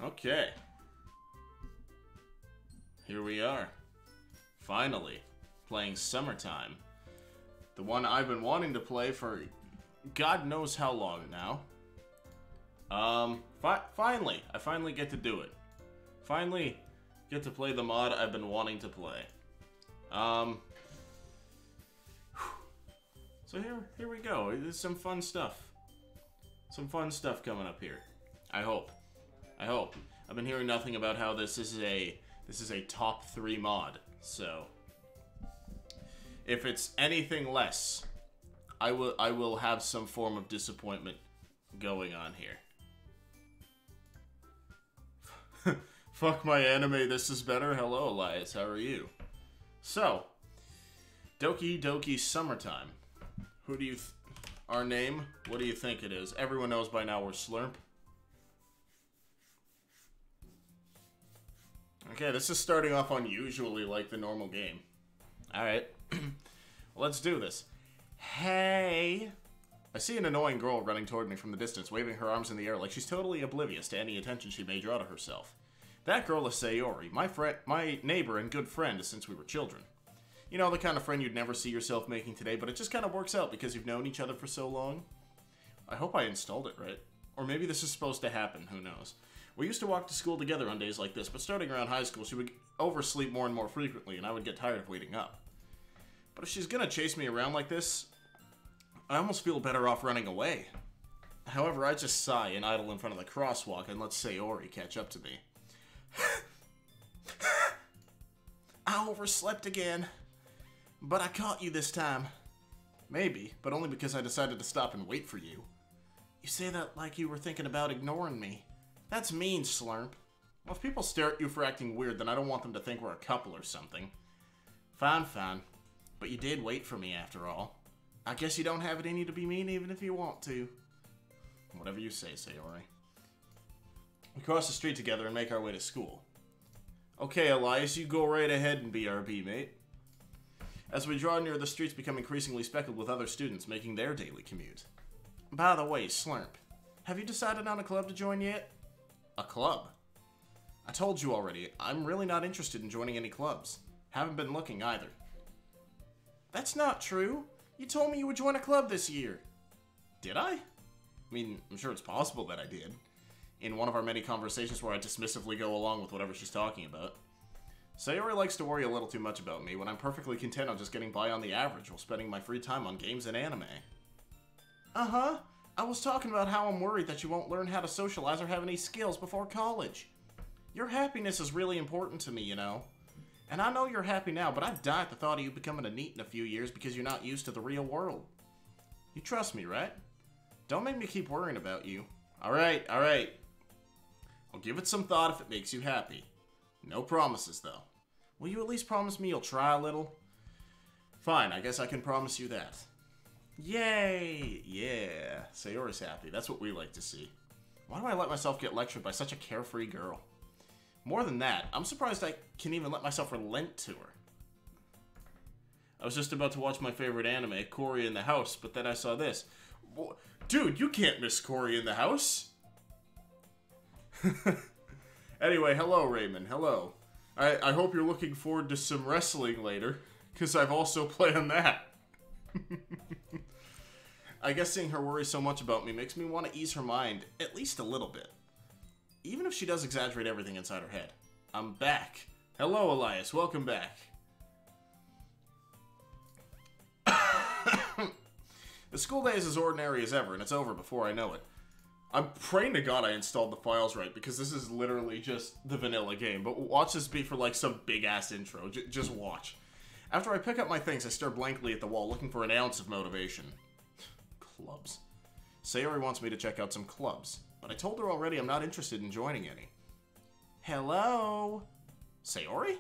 Okay. Here we are. Finally. Playing Summertime. The one I've been wanting to play for God knows how long now. Finally. I finally get to do it. Finally get to play the mod I've been wanting to play. So here we go. There's some fun stuff. Some fun stuff coming up here. I hope. I've been hearing nothing about how this is a top 3 mod. So if it's anything less, I will have some form of disappointment going on here. Fuck my anime, this is better. Hello, Elias, how are you? So, Doki Doki Summertime. Who do you... Our name? What do you think it is? Everyone knows by now we're Slurp. Okay, this is starting off unusually like the normal game. Alright. Let's do this. Hey! I see an annoying girl running toward me from the distance, waving her arms in the air like she's totally oblivious to any attention she may draw to herself. That girl is Sayori, my neighbor and good friend since we were children. You know, the kind of friend you'd never see yourself making today, but it just kind of works out because you've known each other for so long. I hope I installed it right. Or maybe this is supposed to happen, who knows. We used to walk to school together on days like this, but starting around high school, she would oversleep more and more frequently, and I would get tired of waiting up. But if she's gonna chase me around like this, I almost feel better off running away. However, I just sigh and idle in front of the crosswalk and let Sayori catch up to me. I overslept again. But I caught you this time. Maybe, but only because I decided to stop and wait for you. You say that like you were thinking about ignoring me. That's mean, Slurp. Well, if people stare at you for acting weird, then I don't want them to think we're a couple or something. Fine. But you did wait for me after all. I guess you don't have it in you to be mean even if you want to. Whatever you say, Sayori. We cross the street together and make our way to school. Okay, Elias, you go right ahead and BRB, mate. As we draw near, the streets become increasingly speckled with other students making their daily commute. By the way, Slurp, have you decided on a club to join yet? A club? I told you already, I'm really not interested in joining any clubs. Haven't been looking either. That's not true. You told me you would join a club this year. Did I? I mean, I'm sure it's possible that I did. In one of our many conversations where I dismissively go along with whatever she's talking about. Sayori likes to worry a little too much about me when I'm perfectly content on just getting by on the average while spending my free time on games and anime. Uh-huh. I was talking about how I'm worried that you won't learn how to socialize or have any skills before college. Your happiness is really important to me, you know. And I know you're happy now, but I'd die at the thought of you becoming a NEET in a few years because you're not used to the real world. You trust me, right? Don't make me keep worrying about you. Alright. I'll give it some thought if it makes you happy. No promises, though. Will you at least promise me you'll try a little? Fine, I guess I can promise you that. Yay! Yeah, Sayori's happy. That's what we like to see. Why do I let myself get lectured by such a carefree girl? More than that, I'm surprised I can even let myself relent to her. I was just about to watch my favorite anime, Cory in the House, but then I saw this. Dude, you can't miss Cory in the House! Anyway, hello, Raymond. Hello. I hope you're looking forward to some wrestling later, because I've also planned that. I guess seeing her worry so much about me makes me want to ease her mind, at least a little bit. Even if she does exaggerate everything inside her head. I'm back. Hello, Elias. Welcome back. The school day is as ordinary as ever, and it's over before I know it. I'm praying to God I installed the files right, because this is literally just the vanilla game. But watch this be for like some big-ass intro. Just watch. After I pick up my things, I stare blankly at the wall, looking for an ounce of motivation. Clubs. Sayori wants me to check out some clubs, but I told her already I'm not interested in joining any. Hello? Sayori?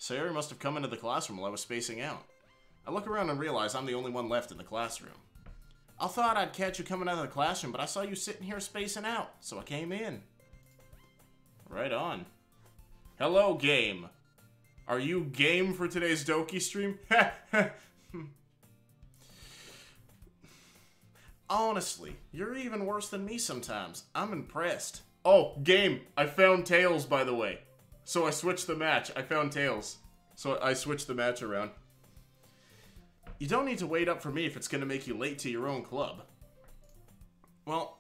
Sayori must have come into the classroom while I was spacing out. I look around and realize I'm the only one left in the classroom. I thought I'd catch you coming out of the classroom, but I saw you sitting here spacing out, so I came in. Right on. Hello, game. Are you game for today's Doki stream? Honestly, you're even worse than me sometimes. I'm impressed. Oh, game. I found Tails, by the way. So I switched the match. I found Tails. So I switched the match around. You don't need to wait up for me if it's going to make you late to your own club. Well,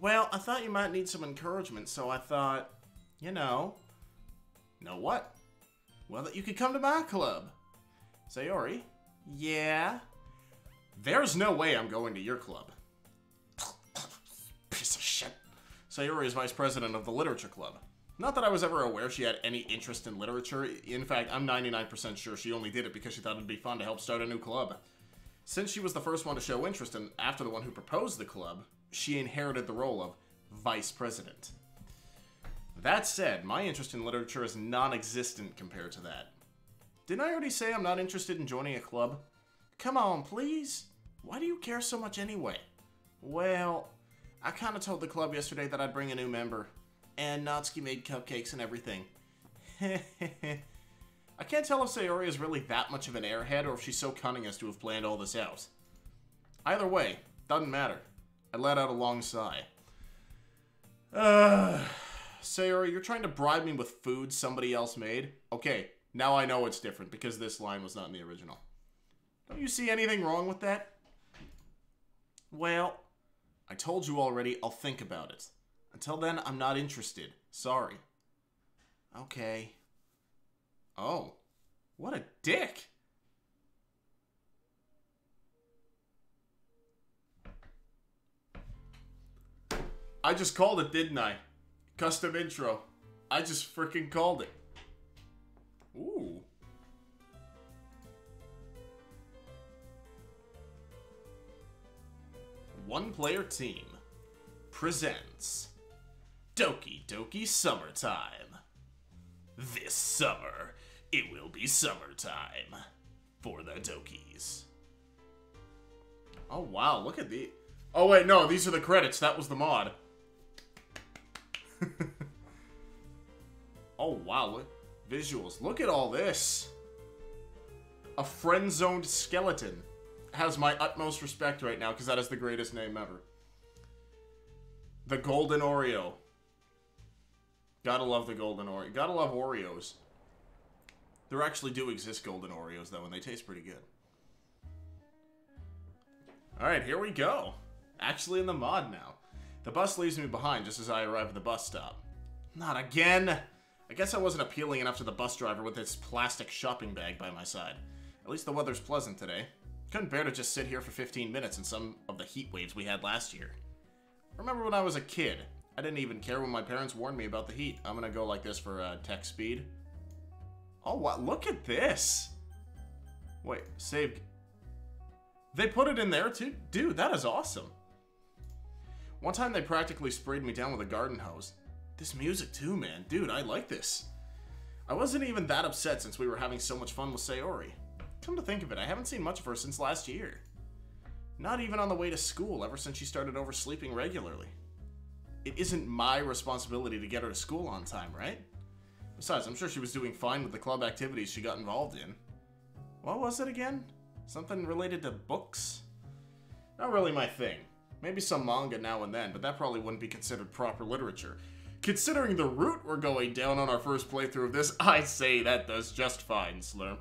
I thought you might need some encouragement, so I thought, you know what? Well, that you could come to my club. Sayori? Yeah? There's no way I'm going to your club. Piece of shit. Sayori is vice president of the literature club. Not that I was ever aware she had any interest in literature. In fact, I'm 99% sure she only did it because she thought it'd be fun to help start a new club. Since she was the first one to show interest and after the one who proposed the club, she inherited the role of vice president. That said, my interest in literature is non-existent compared to that. Didn't I already say I'm not interested in joining a club? Come on, please. Why do you care so much anyway? Well, I kind of told the club yesterday that I'd bring a new member. And Natsuki made cupcakes and everything. I can't tell if Sayori is really that much of an airhead or if she's so cunning as to have planned all this out. Either way, doesn't matter. I let out a long sigh. Sayori, you're trying to bribe me with food somebody else made? Okay, now I know it's different because this line was not in the original. Don't you see anything wrong with that? Well, I told you already, I'll think about it. Until then, I'm not interested. Sorry. Okay. Oh. What a dick! I just called it, didn't I? Custom intro. I just freaking called it. Ooh. One Player Team presents Doki Doki Summertime. This summer, it will be summertime for the Dokis. Oh wow, look at the... Oh wait, no, these are the credits. That was the mod. Oh wow, look. Visuals. Look at all this. A friend-zoned skeleton has my utmost respect right now because that is the greatest name ever. The Golden Oreo. Gotta love the Golden Oreo. Gotta love Oreos. There actually do exist Golden Oreos, though, and they taste pretty good. Alright, here we go. Actually in the mod now. The bus leaves me behind just as I arrive at the bus stop. Not again! I guess I wasn't appealing enough to the bus driver with his plastic shopping bag by my side. At least the weather's pleasant today. Couldn't bear to just sit here for 15 minutes in some of the heat waves we had last year. Remember when I was a kid? I didn't even care when my parents warned me about the heat. I'm gonna go like this for tech speed. Oh, what? Look at this! Wait, save... They put it in there too? Dude, that is awesome. One time they practically sprayed me down with a garden hose. This music too, man. Dude, I like this. I wasn't even that upset since we were having so much fun with Sayori. Come to think of it, I haven't seen much of her since last year. Not even on the way to school ever since she started oversleeping regularly. It isn't my responsibility to get her to school on time, right? Besides, I'm sure she was doing fine with the club activities she got involved in. What was it again? Something related to books? Not really my thing. Maybe some manga now and then, but that probably wouldn't be considered proper literature. Considering the route we're going down on our first playthrough of this, I say that does just fine, Slurp.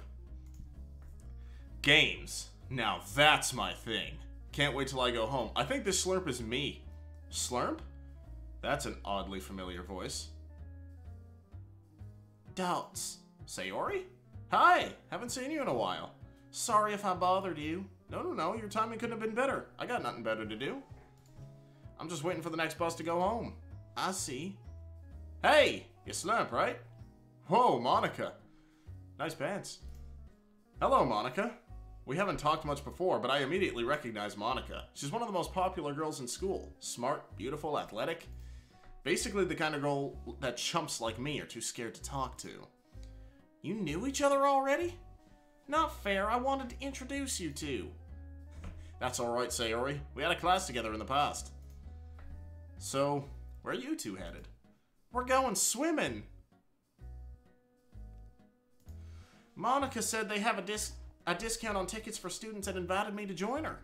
Games. Now that's my thing. Can't wait till I go home. I think this Slurp is me. Slurp? That's an oddly familiar voice. Doubts. Sayori? Hi! Haven't seen you in a while. Sorry if I bothered you. No, your timing couldn't have been better. I got nothing better to do. I'm just waiting for the next bus to go home. I see. Hey! You Slurp, right? Whoa, Monica. Nice pants. Hello, Monica. We haven't talked much before, but I immediately recognize Monica. She's one of the most popular girls in school. Smart, beautiful, athletic. Basically the kind of girl that chumps like me are too scared to talk to. You knew each other already? Not fair, I wanted to introduce you two. That's alright, Sayori. We had a class together in the past. So, where are you two headed? We're going swimming. Monica said they have a discount on tickets for students and invited me to join her.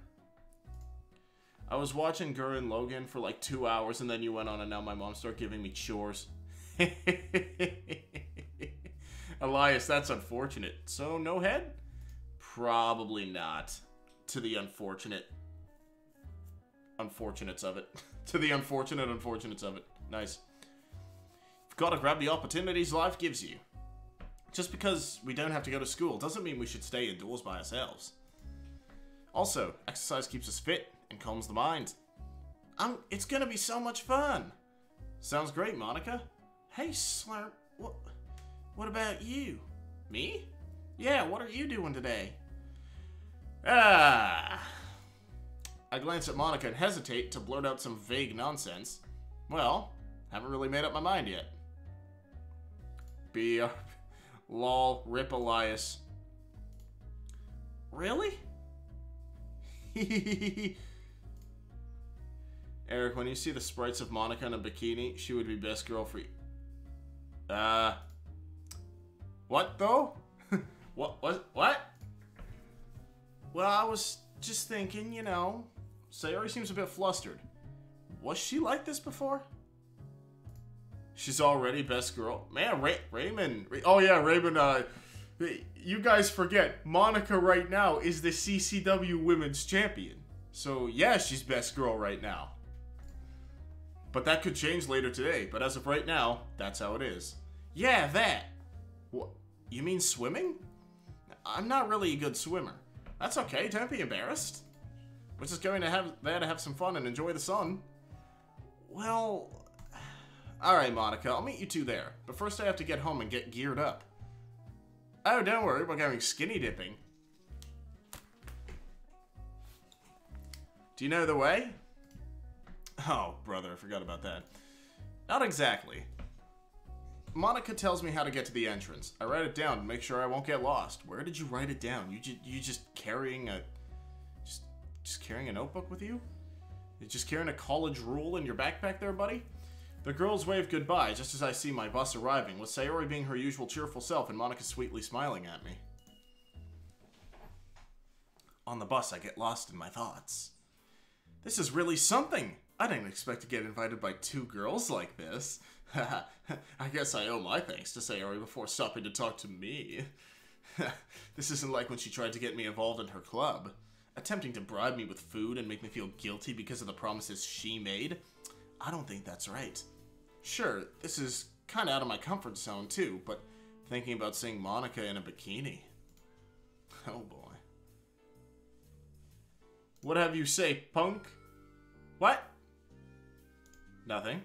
I was watching Gurren Logan for like 2 hours, and then you went on, and now my mom started giving me chores. Elias, that's unfortunate. So, no head? Probably not. To the unfortunates of it. To the unfortunates of it. Nice. You've got to grab the opportunities life gives you. Just because we don't have to go to school doesn't mean we should stay indoors by ourselves. Also, exercise keeps us fit and calms the mind. It's gonna be so much fun. Sounds great, Monica. Hey, Slurp, what about you? Me? Yeah, what are you doing today? I glance at Monica and hesitate to blurt out some vague nonsense. Well, haven't really made up my mind yet. Lol, rip Elias. Really? Eric, when you see the sprites of Monica in a bikini, she would be best girl for you. What though? What? Well, I was just thinking, you know, Sayori seems a bit flustered. Was she like this before? She's already best girl. Man, Raymond. Oh yeah, Raymond, you guys forget, Monica right now is the CCW Women's Champion. So yeah, she's best girl right now. But that could change later today, but as of right now, that's how it is. Yeah, that. What? You mean swimming? I'm not really a good swimmer. That's okay, don't be embarrassed. We're just going to have some fun and enjoy the sun. Well, alright Monica, I'll meet you two there. But first I have to get home and get geared up. Oh, don't worry, we're going skinny dipping. Do you know the way? Oh, brother, I forgot about that. Not exactly. Monica tells me how to get to the entrance. I write it down to make sure I won't get lost. Where did you write it down? You just carrying a... Just carrying a notebook with you? You're just carrying a college rule in your backpack there, buddy? The girls wave goodbye just as I see my bus arriving, with Sayori being her usual cheerful self and Monica sweetly smiling at me. On the bus, I get lost in my thoughts. This is really something! I didn't expect to get invited by two girls like this. I guess I owe my thanks to Sayori before stopping to talk to me. This isn't like when she tried to get me involved in her club, attempting to bribe me with food and make me feel guilty because of the promises she made. I don't think that's right. Sure, this is kind of out of my comfort zone too, but thinking about seeing Monica in a bikini. Oh boy. What have you say, punk? What? Nothing.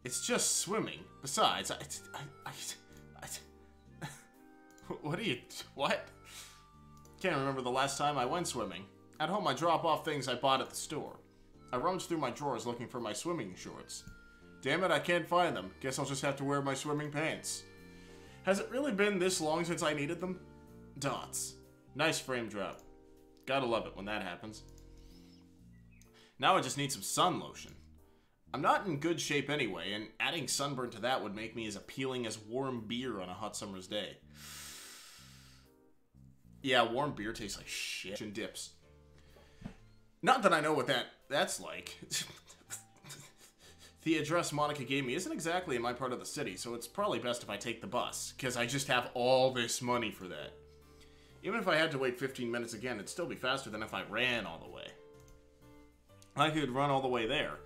It's just swimming. Besides, what? Can't remember the last time I went swimming. At home, I drop off things I bought at the store. I rummage through my drawers looking for my swimming shorts. Damn it, I can't find them. Guess I'll just have to wear my swimming pants. Has it really been this long since I needed them? Dots. Nice frame drop. Gotta love it when that happens. Now I just need some sun lotion. I'm not in good shape anyway, and adding sunburn to that would make me as appealing as warm beer on a hot summer's day. Yeah, warm beer tastes like shit and dips. Not that I know what that's like. The address Monica gave me isn't exactly in my part of the city, so it's probably best if I take the bus, because I just have all this money for that. Even if I had to wait 15 minutes again, it'd still be faster than if I ran all the way. I could run all the way there.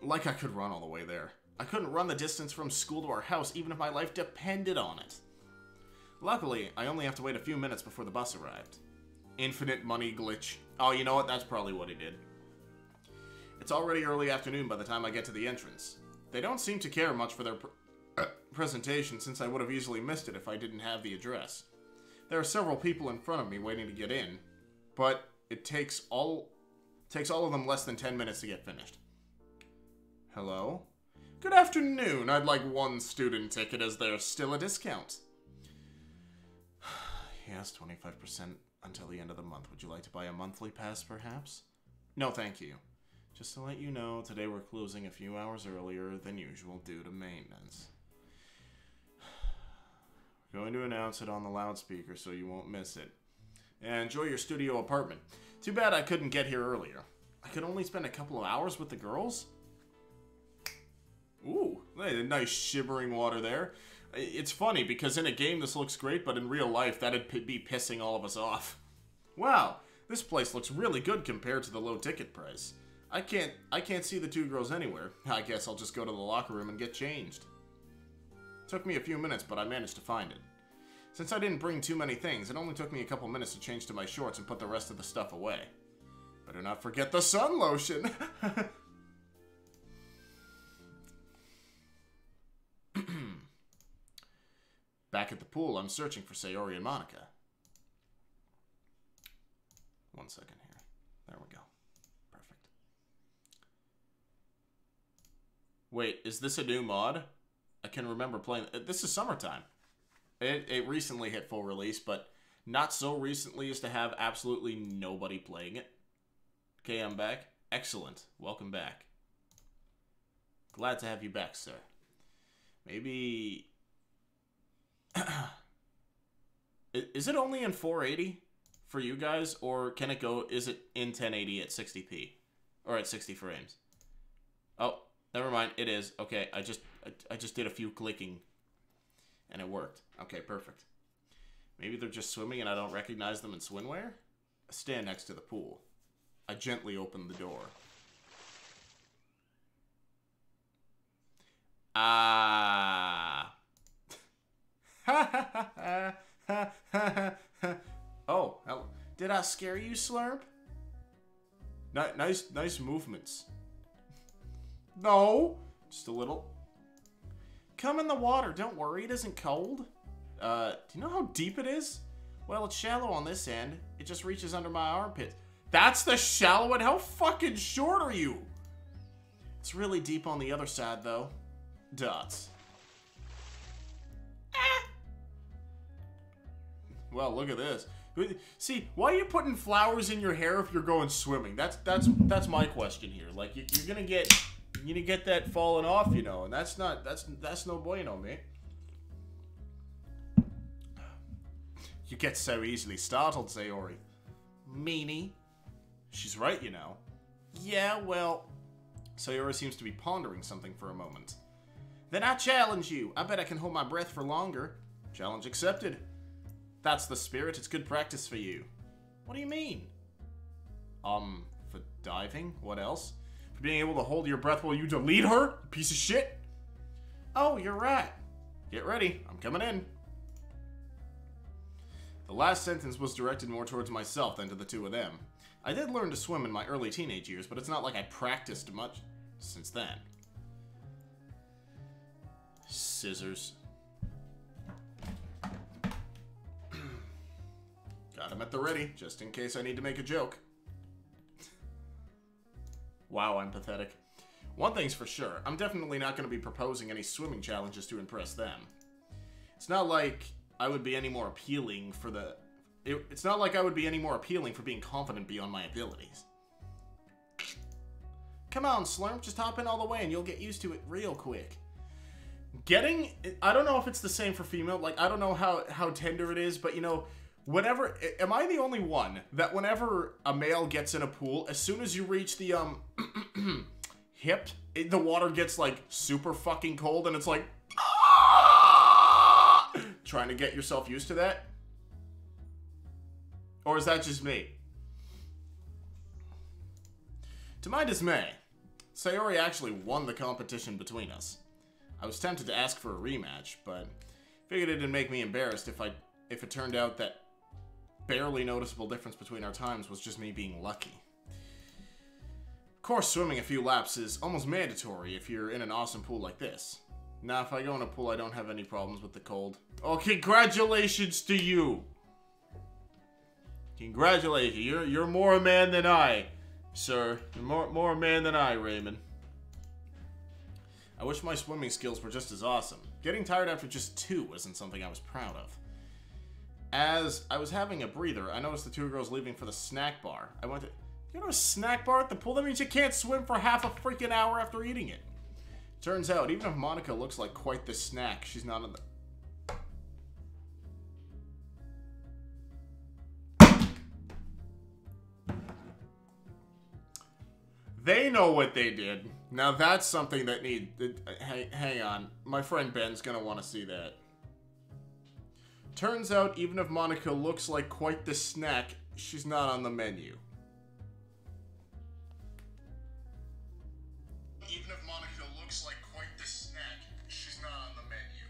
Like I could run all the way there. I couldn't run the distance from school to our house even if my life depended on it. Luckily, I only have to wait a few minutes before the bus arrived. Infinite money glitch. Oh, you know what? That's probably what he did. It's already early afternoon by the time I get to the entrance. They don't seem to care much for their presentation, since I would have easily missed it if I didn't have the address. There are several people in front of me waiting to get in, but it takes all of them less than 10 minutes to get finished. Hello? Good afternoon. I'd like one student ticket as there's still a discount. Yes, 25% until the end of the month. Would you like to buy a monthly pass, perhaps? No, thank you. Just to let you know, today we're closing a few hours earlier than usual due to maintenance. We're going to announce it on the loudspeaker so you won't miss it. and enjoy your studio apartment. Too bad I couldn't get here earlier. I could only spend a couple of hours with the girls? Ooh, nice shimmering water there. It's funny, because in a game this looks great, but in real life that'd be pissing all of us off. Wow, this place looks really good compared to the low ticket price. I can't see the two girls anywhere. I guess I'll just go to the locker room and get changed. Took me a few minutes, but I managed to find it. Since I didn't bring too many things, it only took me a couple minutes to change to my shorts and put the rest of the stuff away. Better not forget the sun lotion! Back at the pool, I'm searching for Sayori and Monica. 1 second here. There we go. Perfect. Wait, is this a new mod? I can remember playing... This is summertime. It recently hit full release, but not so recently as to have absolutely nobody playing it. Okay, I'm back. Excellent. Welcome back. Glad to have you back, sir. Maybe... Is it only in 480 for you guys, or can it go... Is it in 1080 at 60p? Or at 60 frames? Oh, never mind. It is. Okay, I just did a few clicking, and it worked. Okay, perfect. Maybe they're just swimming and I don't recognize them in swimwear? I stand next to the pool. I gently open the door. Ah. Oh, hello. Did I scare you, Slurp? Nice movements. No, just a little. Come in the water. Don't worry, it isn't cold. Do you know how deep it is? Well, it's shallow on this end. It just reaches under my armpit. That's the shallow end? How fucking short are you? It's really deep on the other side, though. Dots. Ah. Well, look at this. See, why are you putting flowers in your hair if you're going swimming? That's my question here. Like, you're gonna get that falling off, you know, and that's no bueno, mate. You get so easily startled, Sayori. Meanie. She's right, you know. Yeah, well... Sayori seems to be pondering something for a moment. Then I challenge you. I bet I can hold my breath for longer. Challenge accepted. That's the spirit. It's good practice for you. What do you mean? For diving? What else? For being able to hold your breath while you delete her? Piece of shit? Oh, you're right. Get ready. I'm coming in. The last sentence was directed more towards myself than to the two of them. I did learn to swim in my early teenage years, but it's not like I practiced much since then. Scissors. Got them at the ready, just in case I need to make a joke. Wow, I'm pathetic. One thing's for sure, I'm definitely not going to be proposing any swimming challenges to impress them. It's not like I would be any more appealing for the... It's not like I would be any more appealing for being confident beyond my abilities. Come on, Slurp, just hop in all the way and you'll get used to it real quick. Getting... I don't know if it's the same for female, like, I don't know how tender it is, but, you know, whenever... Am I the only one that whenever a male gets in a pool, as soon as you reach the, hip, the water gets, like, super fucking cold and it's like... Trying to get yourself used to that? Or is that just me? To my dismay, Sayori actually won the competition between us. I was tempted to ask for a rematch, but figured it'd make me embarrassed if it turned out that barely noticeable difference between our times was just me being lucky. Of course, swimming a few laps is almost mandatory if you're in an awesome pool like this. Now, if I go in a pool, I don't have any problems with the cold. Oh, congratulations to you! Congratulations, you're more a man than I, sir. You're more a man than I, Raymond. I wish my swimming skills were just as awesome. Getting tired after just 2 wasn't something I was proud of. As I was having a breather, I noticed the 2 girls leaving for the snack bar. I went to... You know, a snack bar at the pool? That means you can't swim for half a freaking hour after eating it. Turns out, even if Monica looks like quite the snack, she's not in the... They know what they did. Now that's something that hang on. My friend Ben's gonna want to see that. Turns out, even if Monica looks like quite the snack, she's not on the menu. Even if Monica looks like quite the snack, she's not on the menu.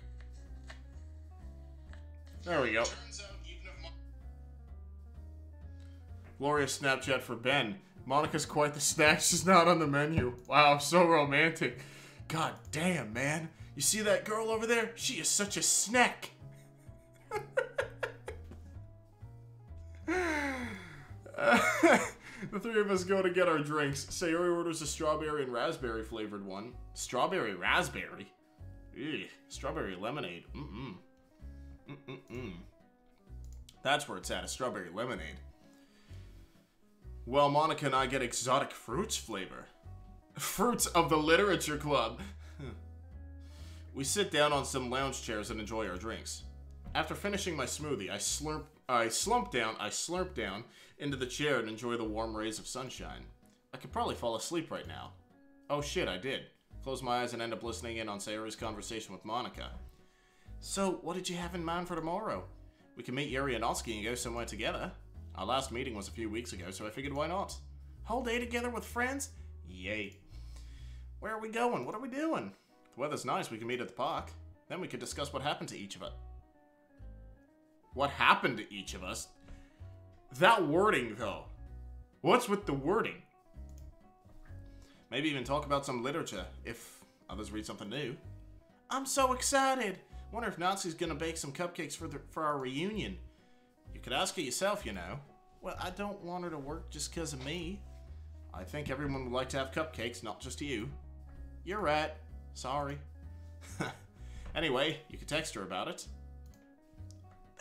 There we go. Turns out, even if Glorious Snapchat for Ben. Monica's quite the snack, she's not on the menu. Wow, so romantic. God damn, man. You see that girl over there? She is such a snack. The three of us go to get our drinks. Sayori orders a strawberry and raspberry flavored one. Strawberry raspberry? Ew, strawberry lemonade. That's where it's at, a strawberry lemonade. Well, Monica and I get exotic fruits flavor. Fruits of the Literature Club. We sit down on some lounge chairs and enjoy our drinks. After finishing my smoothie, I slump down into the chair and enjoy the warm rays of sunshine. I could probably fall asleep right now. Oh shit, I did. Close my eyes and end up listening in on Sayori's conversation with Monica. So, what did you have in mind for tomorrow? We can meet Yuri and Natsuki and go somewhere together. Our last meeting was a few weeks ago, so I figured why not? Whole day together with friends? Yay. Where are we going? What are we doing? If the weather's nice, we can meet at the park. Then we could discuss what happened to each of us. What happened to each of us? That wording, though. What's with the wording? Maybe even talk about some literature, if others read something new. I'm so excited! Wonder if Natsuki's gonna bake some cupcakes for our reunion. You could ask her yourself, you know. Well, I don't want her to work just because of me. I think everyone would like to have cupcakes, not just you. You're right. Sorry. Anyway, you could text her about it.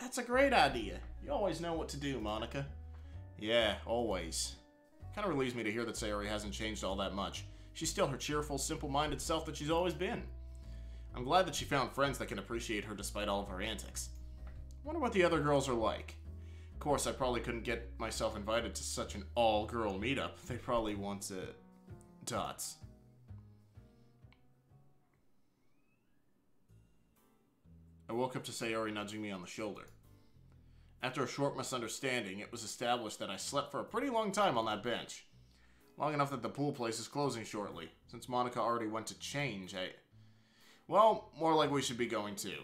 That's a great idea. You always know what to do, Monica. Yeah, always. Kind of relieves me to hear that Sayori hasn't changed all that much. She's still her cheerful, simple-minded self that she's always been. I'm glad that she found friends that can appreciate her despite all of her antics. Wonder what the other girls are like. Of course, I probably couldn't get myself invited to such an all-girl meetup. They probably want dots. I woke up to Sayori nudging me on the shoulder. After a short misunderstanding, it was established that I slept for a pretty long time on that bench. Long enough that the pool place is closing shortly. Since Monica already went to change, well, more like we should be going too.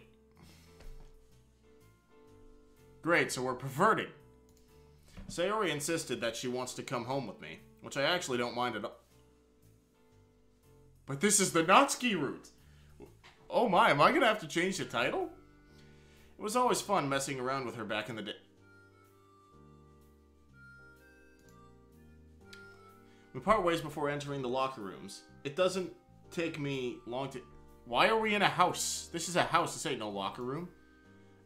Great, so we're perverting. Sayori insisted that she wants to come home with me, which I actually don't mind at all. But this is the Natsuki route! Oh my, am I gonna have to change the title? It was always fun messing around with her back in the day. We part ways before entering the locker rooms. It doesn't take me long to... Why are we in a house? This is a house, this ain't no locker room.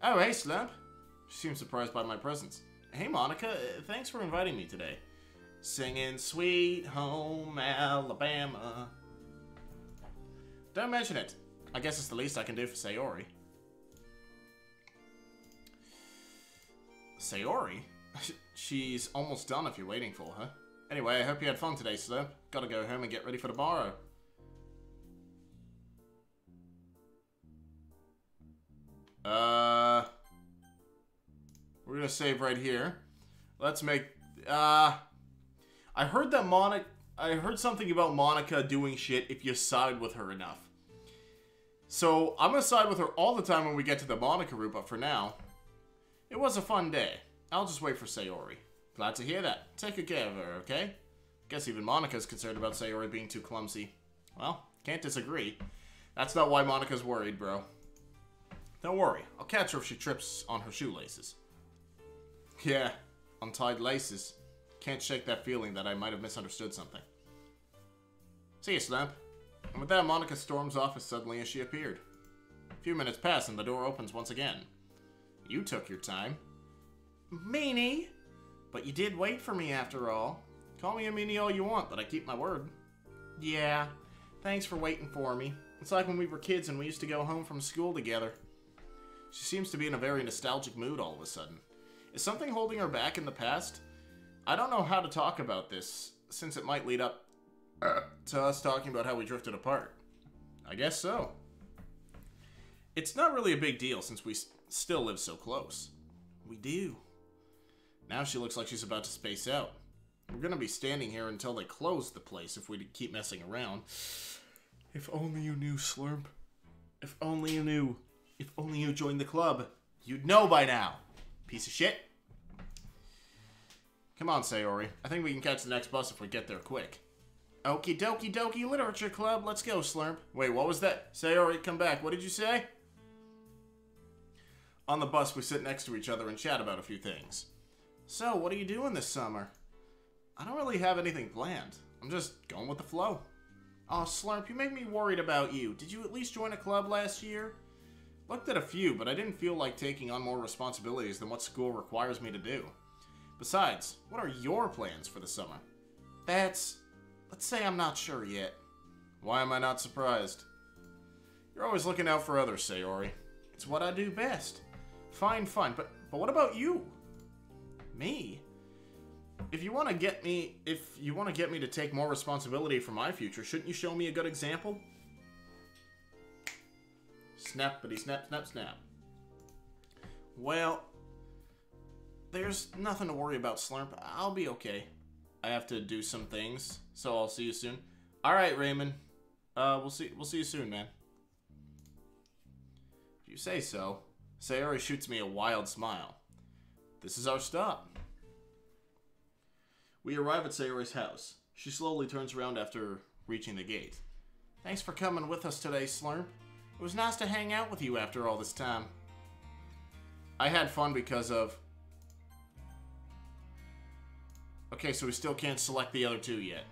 Oh, hey, Slump. She seemed surprised by my presence. Hey, Monica, thanks for inviting me today. Singing Sweet Home Alabama. Don't mention it. I guess it's the least I can do for Sayori. Sayori? She's almost done if you're waiting for her. Anyway, I hope you had fun today, Slurp. Gotta go home and get ready for tomorrow. We're gonna save right here. Let's make, I heard that I heard something about Monica doing shit if you side with her enough. So, I'm gonna side with her all the time when we get to the Monica route, but for now, it was a fun day. I'll just wait for Sayori. Glad to hear that. Take good care of her, okay? Guess even Monica's concerned about Sayori being too clumsy. Well, can't disagree. That's not why Monica's worried, bro. Don't worry, I'll catch her if she trips on her shoelaces. Yeah, untied laces. Can't shake that feeling that I might have misunderstood something. See you, Slump. And with that, Monica storms off as suddenly as she appeared. A few minutes pass and the door opens once again. You took your time. Meanie! But you did wait for me after all. Call me a meanie all you want, but I keep my word. Yeah, thanks for waiting for me. It's like when we were kids and we used to go home from school together. She seems to be in a very nostalgic mood all of a sudden. Is something holding her back in the past? I don't know how to talk about this, since it might lead up To us talking about how we drifted apart. I guess so. It's not really a big deal since we still live so close. We do. Now she looks like she's about to space out. We're gonna be standing here until they close the place if we keep messing around. If only you knew, Slurp. If only you knew. If only you joined the club. You'd know by now. Piece of shit. Come on, Sayori. I think we can catch the next bus if we get there quick. Okie dokie dokie literature club. Let's go, Slurp. Wait, what was that? Sayori, come back. What did you say? On the bus, we sit next to each other and chat about a few things. So, what are you doing this summer? I don't really have anything planned. I'm just going with the flow. Oh, Slurp, you make me worried about you. Did you at least join a club last year? Looked at a few, but I didn't feel like taking on more responsibilities than what school requires me to do. Besides, what are your plans for the summer? Let's say I'm not sure yet. Why am I not surprised? You're always looking out for others, Sayori. It's what I do best. Fine, but what about you? Me? If you want to get me to take more responsibility for my future, shouldn't you show me a good example? Snappity snap, snap, snap. Well, there's nothing to worry about, Slurp. I'll be okay. I have to do some things, so I'll see you soon. All right, Raymond. We'll see you soon, man. If you say so. Sayori shoots me a wild smile. This is our stop. We arrive at Sayori's house. She slowly turns around after reaching the gate. Thanks for coming with us today, Slurp. It was nice to hang out with you after all this time. I had fun because of... Okay, so we still can't select the other two yet.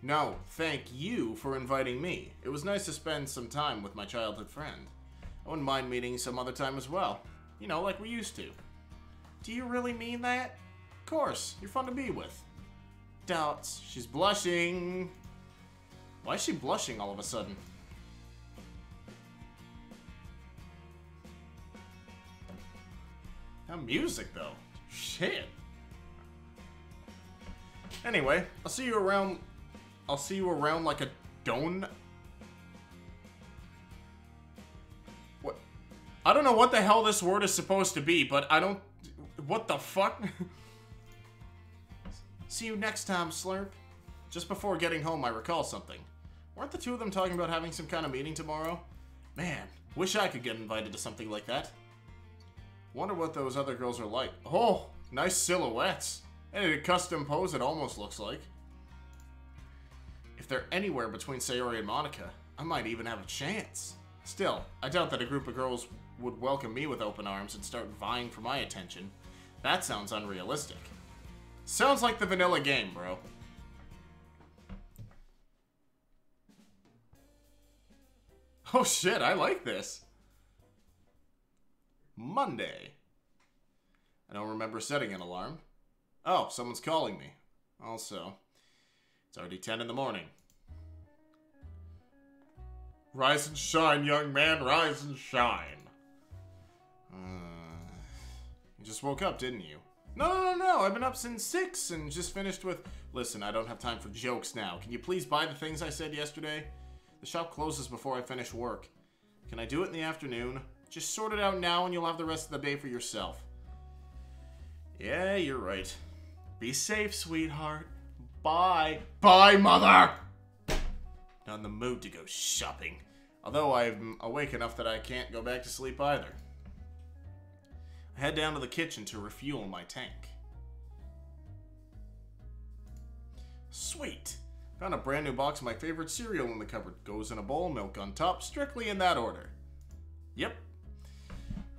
No, thank you for inviting me. It was nice to spend some time with my childhood friend. I wouldn't mind meeting some other time as well. You know, like we used to. Do you really mean that? Of course, you're fun to be with. Doubts. She's blushing. Why is she blushing all of a sudden? That music, though. Shit. Anyway, I'll see you around like a donut. What? I don't know what the hell this word is supposed to be, but I don't... What the fuck? See you next time, Slurp. Just before getting home, I recall something. Weren't the two of them talking about having some kind of meeting tomorrow? Man, wish I could get invited to something like that. Wonder what those other girls are like. Oh, nice silhouettes. And a custom pose it almost looks like. If they're anywhere between Sayori and Monica, I might even have a chance. Still, I doubt that a group of girls would welcome me with open arms and start vying for my attention. That sounds unrealistic. Sounds like the vanilla game, bro. Oh shit, I like this. Monday. I don't remember setting an alarm. Oh, someone's calling me. Also, it's already 10 in the morning. Rise and shine, young man, rise and shine. You just woke up, didn't you? No, I've been up since 6 and just finished with... Listen, I don't have time for jokes now. Can you please buy the things I said yesterday? The shop closes before I finish work. Can I do it in the afternoon? Just sort it out now and you'll have the rest of the day for yourself. Yeah, you're right. Be safe, sweetheart. Bye. Bye, mother! Not in the mood to go shopping. Although I'm awake enough that I can't go back to sleep either. I head down to the kitchen to refuel my tank. Sweet! Found a brand new box of my favorite cereal in the cupboard. Goes in a bowl, milk on top, strictly in that order. Yep.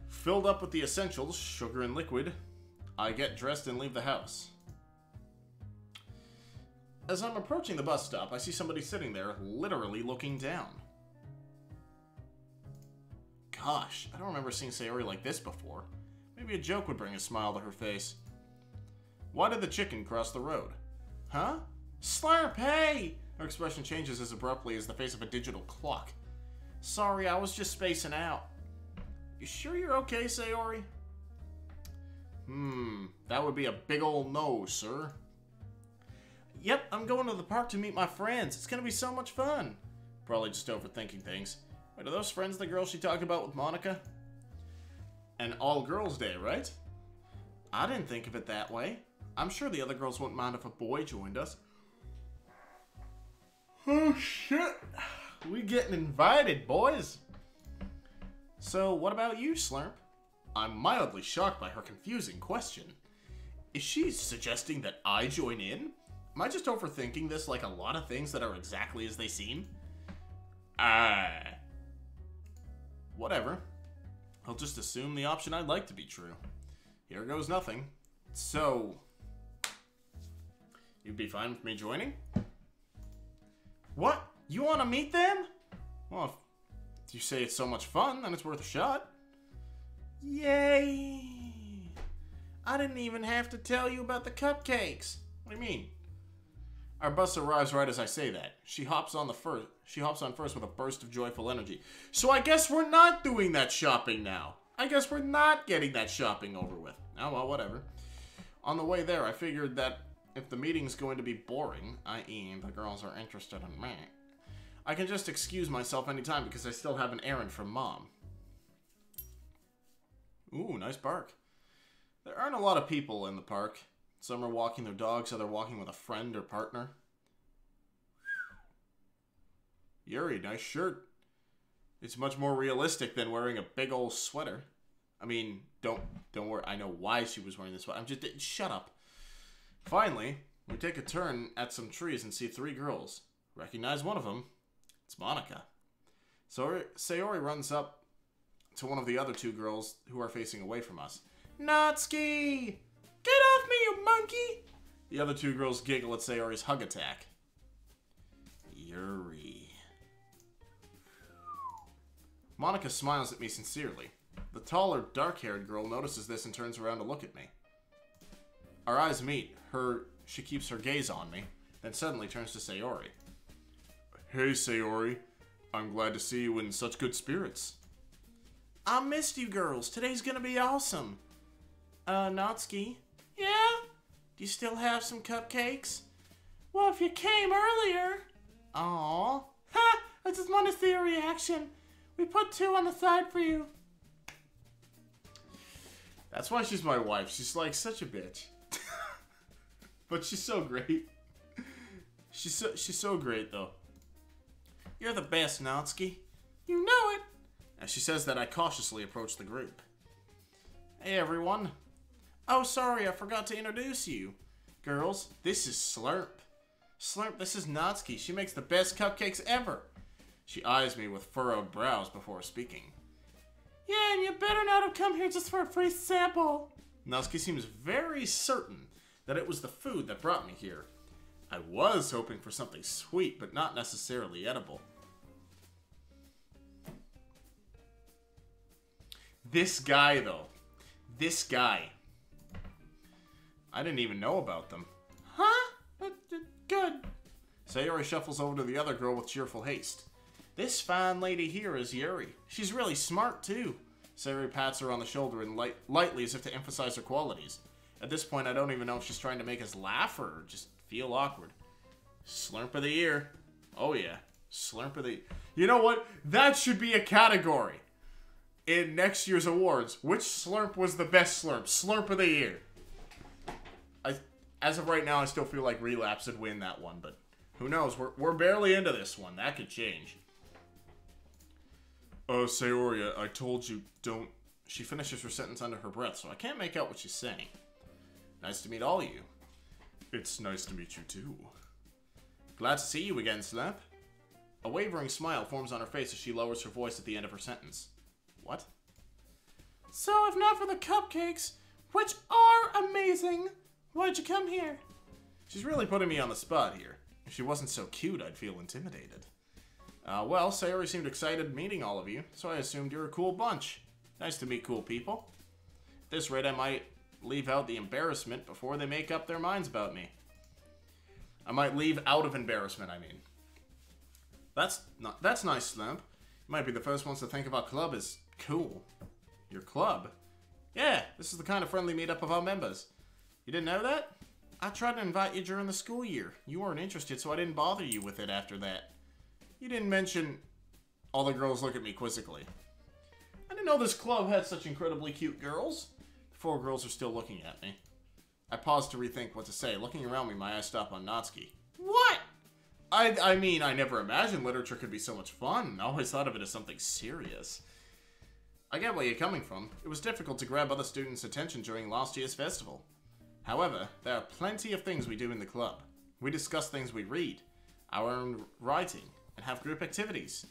Filled up with the essentials, sugar and liquid, I get dressed and leave the house. As I'm approaching the bus stop, I see somebody sitting there, literally looking down. Gosh, I don't remember seeing Sayori like this before. Maybe a joke would bring a smile to her face. Why did the chicken cross the road? Huh? Slurp, hey! Her expression changes as abruptly as the face of a digital clock. Sorry, I was just spacing out. You sure you're okay, Sayori? That would be a big ol' no, sir. Yep, I'm going to the park to meet my friends. It's gonna be so much fun. Probably just overthinking things. Wait, are those friends the girls she talked about with Monica? An all-girls day, right? I didn't think of it that way. I'm sure the other girls wouldn't mind if a boy joined us. Oh, shit. We getting invited, boys. So, what about you, Slurp? I'm mildly shocked by her confusing question. Is she suggesting that I join in? Am I just overthinking this like a lot of things that are exactly as they seem? Whatever. I'll just assume the option I'd like to be true. Here goes nothing. So, you'd be fine with me joining? What? You want to meet them? Well, if you say it's so much fun, then it's worth a shot. Yay! I didn't even have to tell you about the cupcakes. What do you mean? Our bus arrives right as I say that. She hops on first with a burst of joyful energy. So I guess we're not doing that shopping now. I guess we're not getting that shopping over with. Oh, well, whatever. On the way there, I figured that if the meeting's going to be boring, i.e. the girls are interested in me, I can just excuse myself anytime because I still have an errand from Mom. Ooh, nice park. There aren't a lot of people in the park. Some are walking their dogs, others walking with a friend or partner. Yuri, nice shirt. It's much more realistic than wearing a big old sweater. I mean, don't worry. I know why she was wearing this sweater. Shut up. Finally, we take a turn at some trees and see three girls. Recognize one of them. It's Monica. So Sayori runs up to one of the other two girls who are facing away from us. Natsuki! Get off me, you monkey! The other two girls giggle at Sayori's hug attack. Yuri. Monica smiles at me sincerely. The taller, dark-haired girl notices this and turns around to look at me. Our eyes meet. She keeps her gaze on me, then suddenly turns to Sayori. Hey, Sayori. I'm glad to see you in such good spirits. I missed you girls. Today's gonna be awesome. Natsuki? Yeah? Do you still have some cupcakes? Well, if you came earlier. Aww. Ha! I just want to see your reaction. We put 2 on the side for you. That's why she's my wife. She's like such a bitch. But she's so great. She's so great, though. You're the best, Natsuki. You know it. As she says that, I cautiously approach the group. Hey, everyone. Oh, sorry, I forgot to introduce you. Girls, this is Slurp. Slurp, this is Natsuki. She makes the best cupcakes ever. She eyes me with furrowed brows before speaking. Yeah, and you better not have come here just for a free sample. Natsuki seems very certain that it was the food that brought me here. I was hoping for something sweet, but not necessarily edible. This guy, though. This guy. I didn't even know about them. Huh? Good. Sayori shuffles over to the other girl with cheerful haste. This fine lady here is Yuri. She's really smart, too. Sayori pats her on the shoulder and lightly as if to emphasize her qualities. At this point, I don't even know if she's trying to make us laugh or just feel awkward. Slurp of the year. Oh, yeah. Slurp of the... You know what? That should be a category in next year's awards. Which slurp was the best slurp? Slurp of the year. As of right now, I still feel like Relapse would win that one, but who knows? We're barely into this one. That could change. Oh, Sayori, I told you, don't... She finishes her sentence under her breath, so I can't make out what she's saying. Nice to meet all of you. It's nice to meet you, too. Glad to see you again, Slap. A wavering smile forms on her face as she lowers her voice at the end of her sentence. What? So, if not for the cupcakes, which are amazing, why'd you come here? She's really putting me on the spot here. If she wasn't so cute, I'd feel intimidated. Well, Sayori seemed excited meeting all of you, so I assumed you're a cool bunch. Nice to meet cool people. At this rate, I might leave out the embarrassment before they make up their minds about me. I might leave out of embarrassment, I mean. That's nice, Slump. You might be the first ones to think of our club as cool. Your club? Yeah, this is the kind of friendly meetup of our members. You didn't know that? I tried to invite you during the school year. You weren't interested, so I didn't bother you with it after that. You didn't mention... All the girls look at me quizzically. I didn't know this club had such incredibly cute girls. The 4 girls are still looking at me. I paused to rethink what to say. Looking around me, my eyes stop on Natsuki. What? I mean, I never imagined literature could be so much fun. I always thought of it as something serious. I get where you're coming from. It was difficult to grab other students' attention during last year's festival. However, there are plenty of things we do in the club. We discuss things we read, our own writing, and have group activities.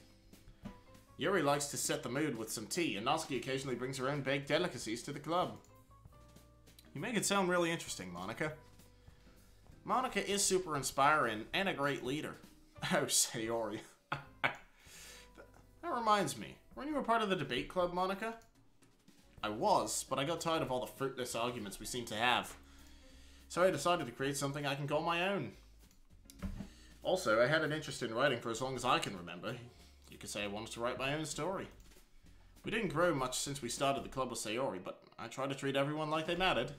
Yuri likes to set the mood with some tea, and Natsuki occasionally brings her own baked delicacies to the club. You make it sound really interesting, Monika. Monika is super inspiring and a great leader. Oh, Sayori. That reminds me, weren't you a part of the debate club, Monika? I was, but I got tired of all the fruitless arguments we seem to have. So I decided to create something I can call my own. Also, I had an interest in writing for as long as I can remember. You could say I wanted to write my own story. We didn't grow much since we started the club with Sayori, but I try to treat everyone like they mattered.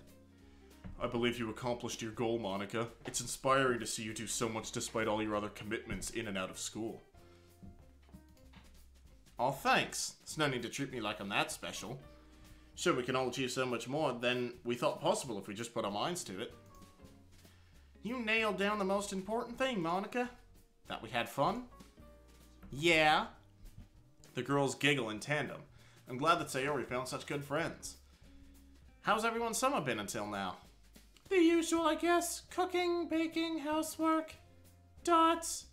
I believe you accomplished your goal, Monika. It's inspiring to see you do so much despite all your other commitments in and out of school. Aw, thanks. There's no need to treat me like I'm that special. Sure, we can all achieve so much more than we thought possible if we just put our minds to it. You nailed down the most important thing, Monika. That we had fun? Yeah. The girls giggle in tandem. I'm glad that Sayori found such good friends. How's everyone's summer been until now? The usual, I guess. Cooking, baking, housework, dots.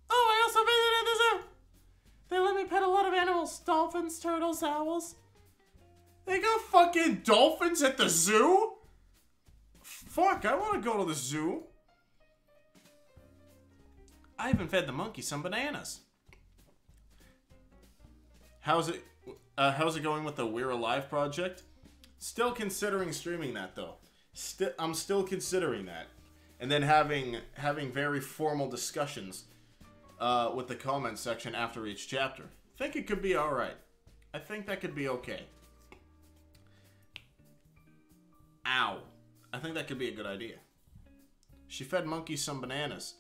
Oh, I also visited the zoo. They let me pet a lot of animals. Dolphins, turtles, owls. They got fucking dolphins at the zoo? Fuck, I want to go to the zoo. I even fed the monkey some bananas. How's it going with the We're Alive project? Still considering streaming that though. I'm still considering that, and then having very formal discussions with the comments section after each chapter. I think it could be all right. I think that could be okay. Ow! I think that could be a good idea. She fed monkeys some bananas.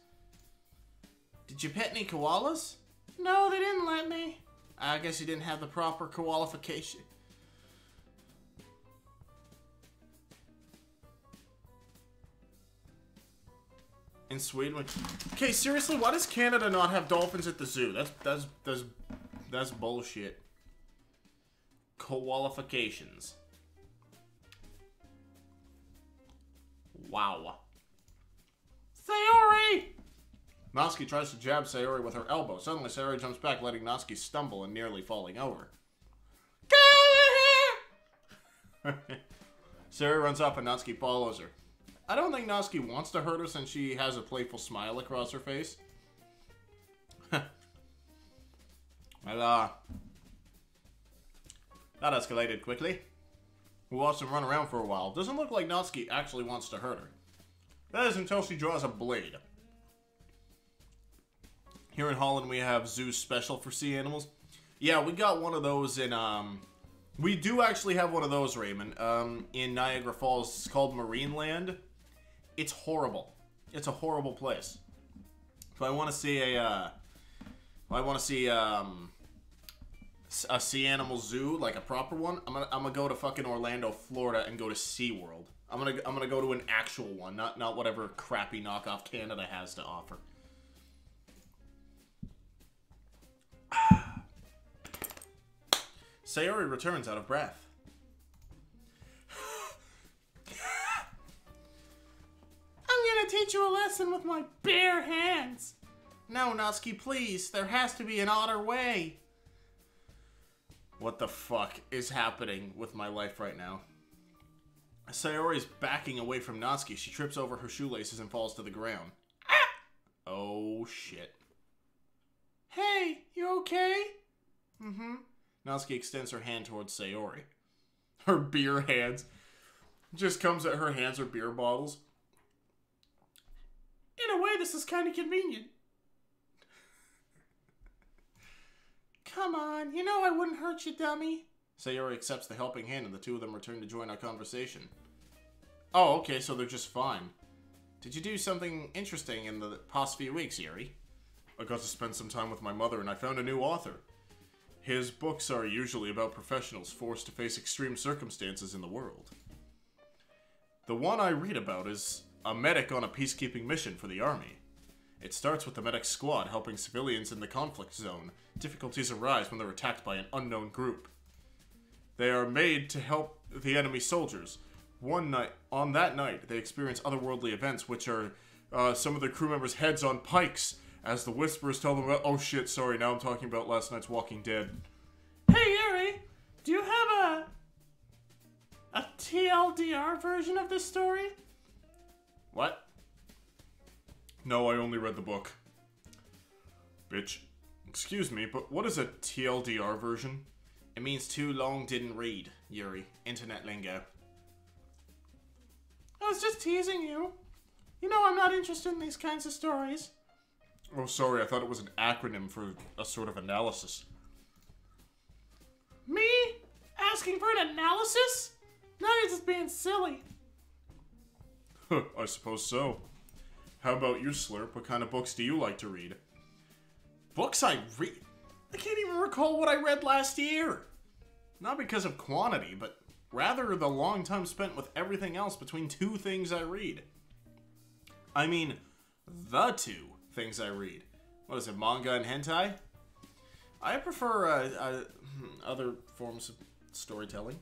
Did you pet any koalas? No, they didn't let me. I guess you didn't have the proper qualification. In Sweden, okay, seriously, why does Canada not have dolphins at the zoo? That's bullshit. Qualifications. Wow. Sayori! Natsuki tries to jab Sayori with her elbow. Suddenly, Sayori jumps back, letting Natsuki stumble and nearly falling over. Get over here! Sayori runs up and Natsuki follows her. I don't think Natsuki wants to hurt her since she has a playful smile across her face. Well, that escalated quickly. We watched them run around for a while. Doesn't look like Natsuki actually wants to hurt her. That is until she draws a blade. Here in Holland, we have zoos special for sea animals. Yeah, we got one of those in, we do actually have one of those, Raymond, in Niagara Falls. It's called Marineland. It's horrible. It's a horrible place. If I want to see a sea animal zoo, like a proper one, I'm gonna go to fucking Orlando, Florida, and go to SeaWorld. I'm gonna go to an actual one, not whatever crappy knockoff Canada has to offer. Sayori returns out of breath. I'm gonna teach you a lesson with my bare hands. No, Natsuki, please. There has to be an odder way. What the fuck is happening with my life right now? Sayori is backing away from Natsuki. She trips over her shoelaces and falls to the ground. Ah! Oh, shit. Hey, you okay? Mm-hmm. Natsuki extends her hand towards Sayori. Her beer hands. Just comes at her hands are beer bottles. In a way, this is kind of convenient. Come on, you know I wouldn't hurt you, dummy. Sayori accepts the helping hand and the two of them return to join our conversation. Oh, okay, so they're just fine. Did you do something interesting in the past few weeks, Yuri? I got to spend some time with my mother and I found a new author. His books are usually about professionals forced to face extreme circumstances in the world. The one I read about is a medic on a peacekeeping mission for the army. It starts with the medic squad helping civilians in the conflict zone. Difficulties arise when they're attacked by an unknown group. They are made to help the enemy soldiers. On that night, they experience otherworldly events, which are some of the crew members' heads on pikes, as the whispers tell them about, oh shit, sorry, now I'm talking about last night's Walking Dead. Hey, Yuri, do you have a TLDR version of this story? What? No, I only read the book. Bitch. Excuse me, but what is a TLDR version? It means too long didn't read, Yuri. Internet lingo. I was just teasing you. You know I'm not interested in these kinds of stories. Oh, sorry, I thought it was an acronym for a sort of analysis. Me? Asking for an analysis? Now you're just being silly. I suppose so. How about you, Slurp? What kind of books do you like to read? Books I read? I can't even recall what I read last year. Not because of quantity, but rather the long time spent with everything else between two things I read. I mean, the two things I read. What is it, manga and hentai? I prefer other forms of storytelling.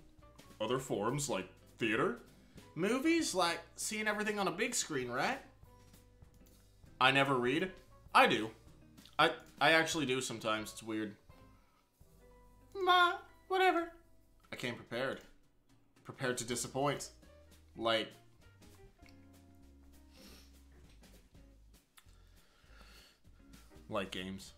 Other forms, like theater? Movies, like seeing everything on a big screen, right? I never read. I do. I actually do sometimes. It's weird. Whatever. I came prepared. Prepared to disappoint. Like games.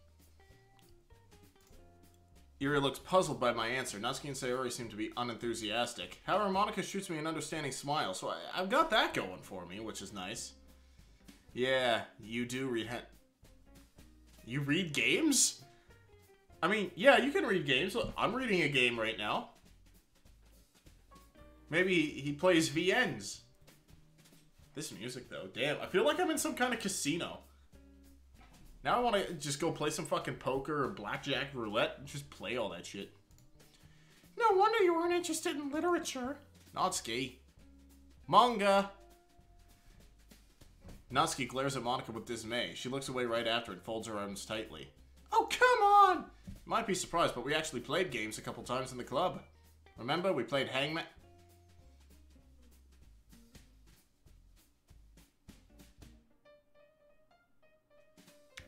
Yuri looks puzzled by my answer. Natsuki and Sayori seem to be unenthusiastic. However, Monica shoots me an understanding smile, so I've got that going for me, which is nice. Yeah, you do read You read games? I mean, yeah, you can read games. I'm reading a game right now. Maybe he plays VNs. This music, though, damn. I feel like I'm in some kind of casino. Now I want to just go play some fucking poker or blackjack roulette and just play all that shit. No wonder you weren't interested in literature. Natsuki. Manga. Natsuki glares at Monica with dismay. She looks away right after and folds her arms tightly. Oh, come on! You might be surprised, but we actually played games a couple times in the club. Remember, we played Hangman...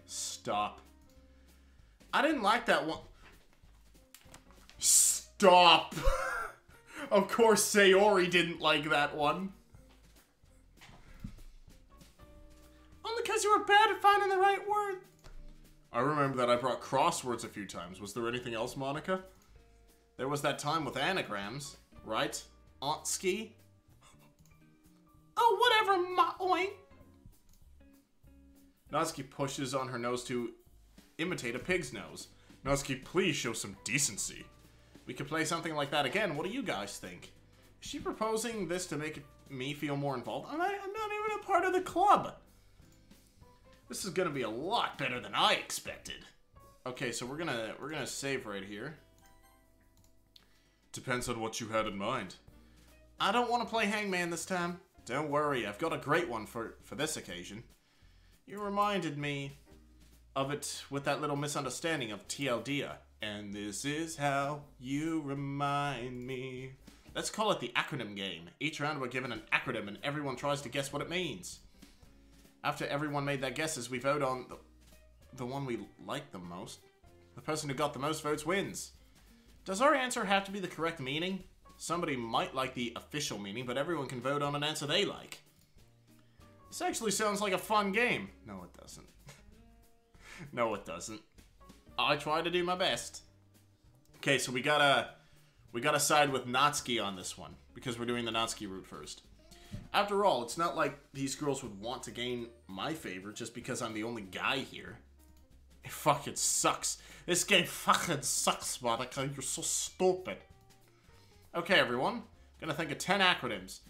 Stop. I didn't like that one. Stop. Of course Sayori didn't like that one. Only because you were bad at finding the right word. I remember that I brought crosswords a few times. Was there anything else, Monica? There was that time with anagrams, right? Auntski? Oh, whatever, ma-oink. Natsuki pushes on her nose to imitate a pig's nose. Natsuki, please show some decency. We could play something like that again. What do you guys think? Is she proposing this to make me feel more involved? I'm not even a part of the club. This is gonna be a lot better than I expected. Okay, so we're gonna save right here. Depends on what you had in mind. I don't want to play Hangman this time. Don't worry, I've got a great one for this occasion. You reminded me of it with that little misunderstanding of TLDR. And this is how you remind me. Let's call it the acronym game. Each round we're given an acronym and everyone tries to guess what it means. After everyone made their guesses, we vote on the one we like the most. The person who got the most votes wins. Does our answer have to be the correct meaning? Somebody might like the official meaning, but everyone can vote on an answer they like. This actually sounds like a fun game. No, it doesn't. No, it doesn't. I try to do my best. Okay, so we gotta side with Natsuki on this one, because we're doing the Natsuki route first. After all, it's not like these girls would want to gain my favor just because I'm the only guy here. It fucking sucks. This game fucking sucks, Monica. You're so stupid. Okay, everyone. Gonna think of 10 acronyms.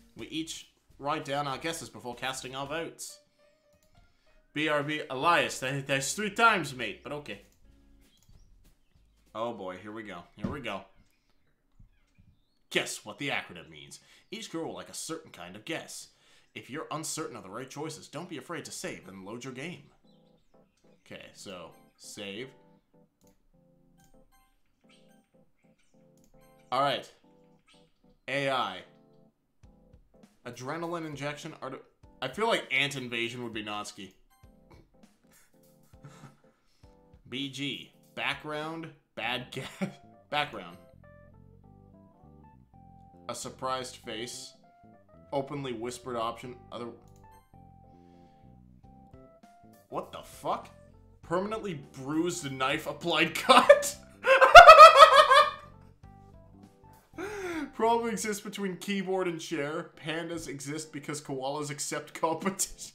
write down our guesses before casting our votes. BRB, Elias, that's 3 times, mate, but okay. Oh boy, here we go. Here we go. Guess what the acronym means. Each girl will like a certain kind of guess. If you're uncertain of the right choices, don't be afraid to save and load your game. Okay, so save. Alright. AI. Adrenaline injection. I feel like ant invasion would be Natsuki. BG. Background. Bad guess. Background. A surprised face. Openly whispered option. Other. What the fuck? Permanently bruised knife applied cut? Problem exists between keyboard and chair. Pandas exist because koalas accept competition.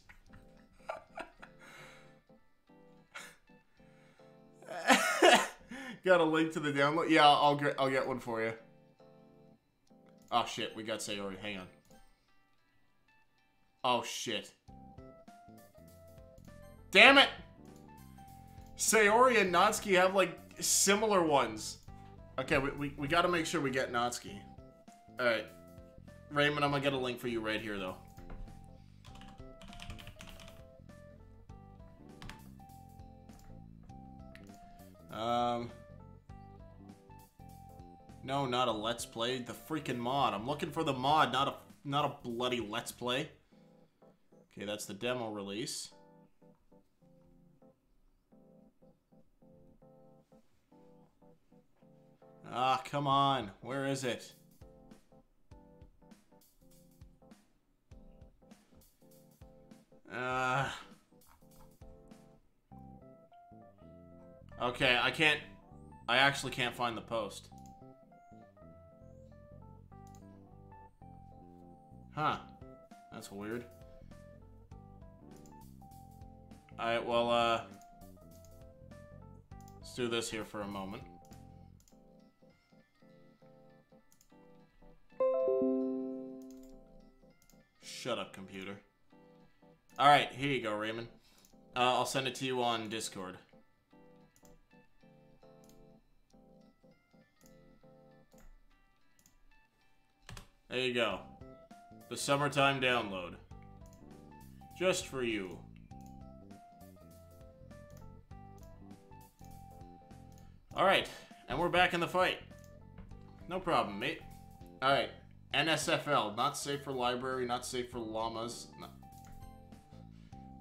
Got a link to the download? Yeah, I'll get one for you. Oh shit, we got Sayori. Hang on. Oh shit. Damn it! Sayori and Natsuki have like similar ones. Okay, we gotta make sure we get Natsuki. Alright. Raymond, I'm gonna get a link for you right here, though. No, not a Let's Play. The freaking mod. I'm looking for the mod, not a bloody Let's Play. Okay, that's the demo release. Ah, come on. Where is it? Okay, I actually can't find the post. Huh. That's weird. Alright, well, let's do this here for a moment. Shut up, computer. Alright, here you go, Raymond. I'll send it to you on Discord. There you go. The summertime download. Just for you. Alright, and we're back in the fight. No problem, mate. Alright, NSFL, not safe for library, not safe for llamas. No.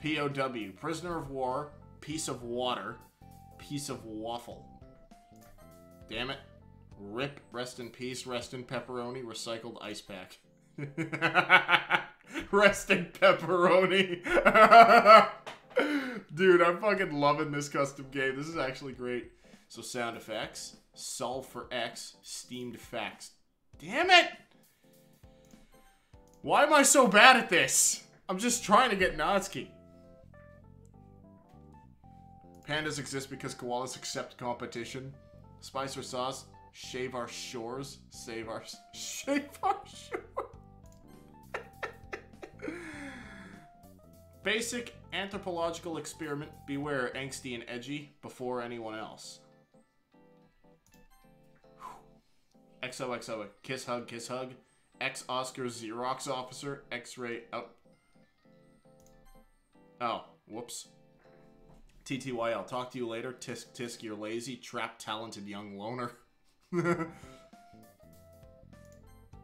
POW, prisoner of war, piece of water, piece of waffle. Damn it. RIP, rest in peace, rest in pepperoni, recycled ice pack. Rest in pepperoni. Dude, I'm fucking loving this custom game. This is actually great. So sound effects, solve for X, steamed facts. Damn it! Why am I so bad at this? I'm just trying to get Natsuki. Pandas exist because koalas accept competition. Spice or sauce, shave our shores, shave our shores. Basic anthropological experiment, beware angsty and edgy before anyone else. XOXO, kiss hug, X-Oscar Xerox officer, X-ray out. Oh, whoops. TTYL, talk to you later, tisk tisk, you're lazy, trapped talented young loner.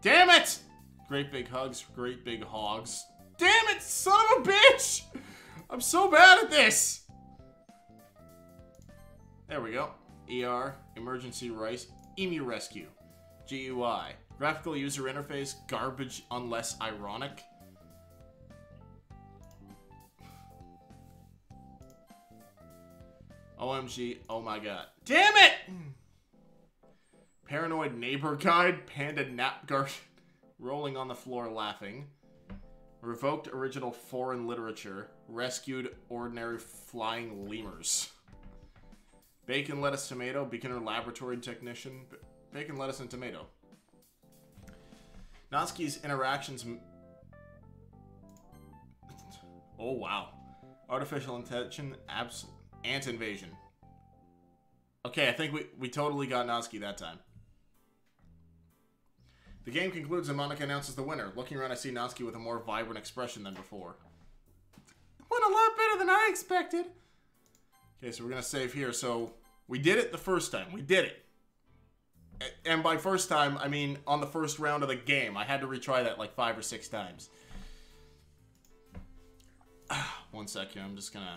Damn it! Great big hugs, great big hogs. Damn it, son of a bitch! I'm so bad at this! There we go. ER, emergency rice, emu rescue. GUI, graphical user interface, garbage unless ironic. OMG, oh my god. Damn it! Paranoid neighbor guide, panda nap guard, rolling on the floor laughing. Revoked original foreign literature, rescued ordinary flying lemurs. Bacon, lettuce, tomato, beginner laboratory technician, bacon, lettuce, and tomato. Natsuki's interactions Oh, wow. Artificial intelligence, ant invasion. Okay, I think we totally got Natsuki that time. The game concludes and Monika announces the winner. Looking around, I see Natsuki with a more vibrant expression than before. Went a lot better than I expected. Okay, so we're going to save here. So, we did it the first time. We did it. And by first time, I mean on the first round of the game. I had to retry that like 5 or 6 times. 1 sec here. I'm just going to...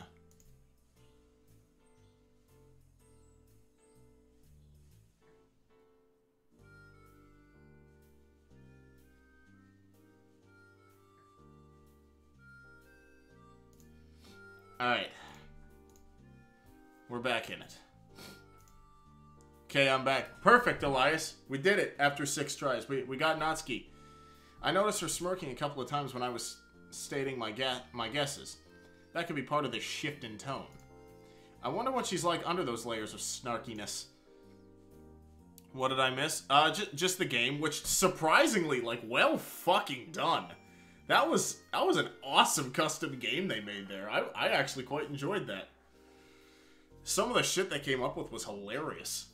Alright. We're back in it. Okay, I'm back. Perfect, Elias. We did it after 6 tries. We got Natsuki. I noticed her smirking a couple of times when I was stating my guesses. That could be part of the shift in tone. I wonder what she's like under those layers of snarkiness. What did I miss? Just the game, which surprisingly, like, well fucking done. That was an awesome custom game they made there. I actually quite enjoyed that. Some of the shit they came up with was hilarious.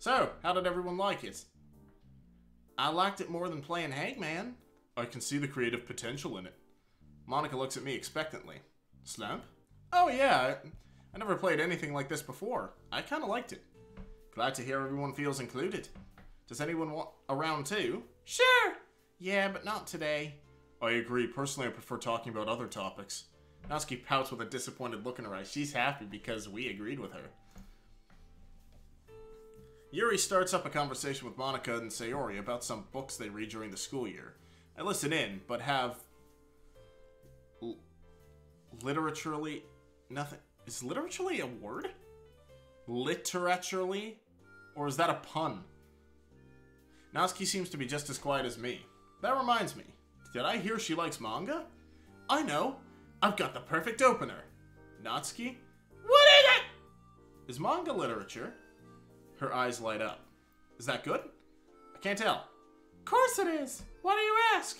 So, how did everyone like it? I liked it more than playing Hangman. I can see the creative potential in it. Monika looks at me expectantly. Slump? Oh yeah, I never played anything like this before. I kinda liked it. Glad to hear everyone feels included. Does anyone want a round 2? Sure! Yeah, but not today. I agree. Personally, I prefer talking about other topics. Natsuki pouts with a disappointed look in her eyes. She's happy because we agreed with her. Yuri starts up a conversation with Monika and Sayori about some books they read during the school year. I listen in, but have... literaturally... nothing... Is literaturally a word? Literaturally? Or is that a pun? Natsuki seems to be just as quiet as me. That reminds me. Did I hear she likes manga? I know. I've got the perfect opener. Natsuki? What is it? Is manga literature? Her eyes light up. Is that good? I can't tell. Of course it is. Why do you ask?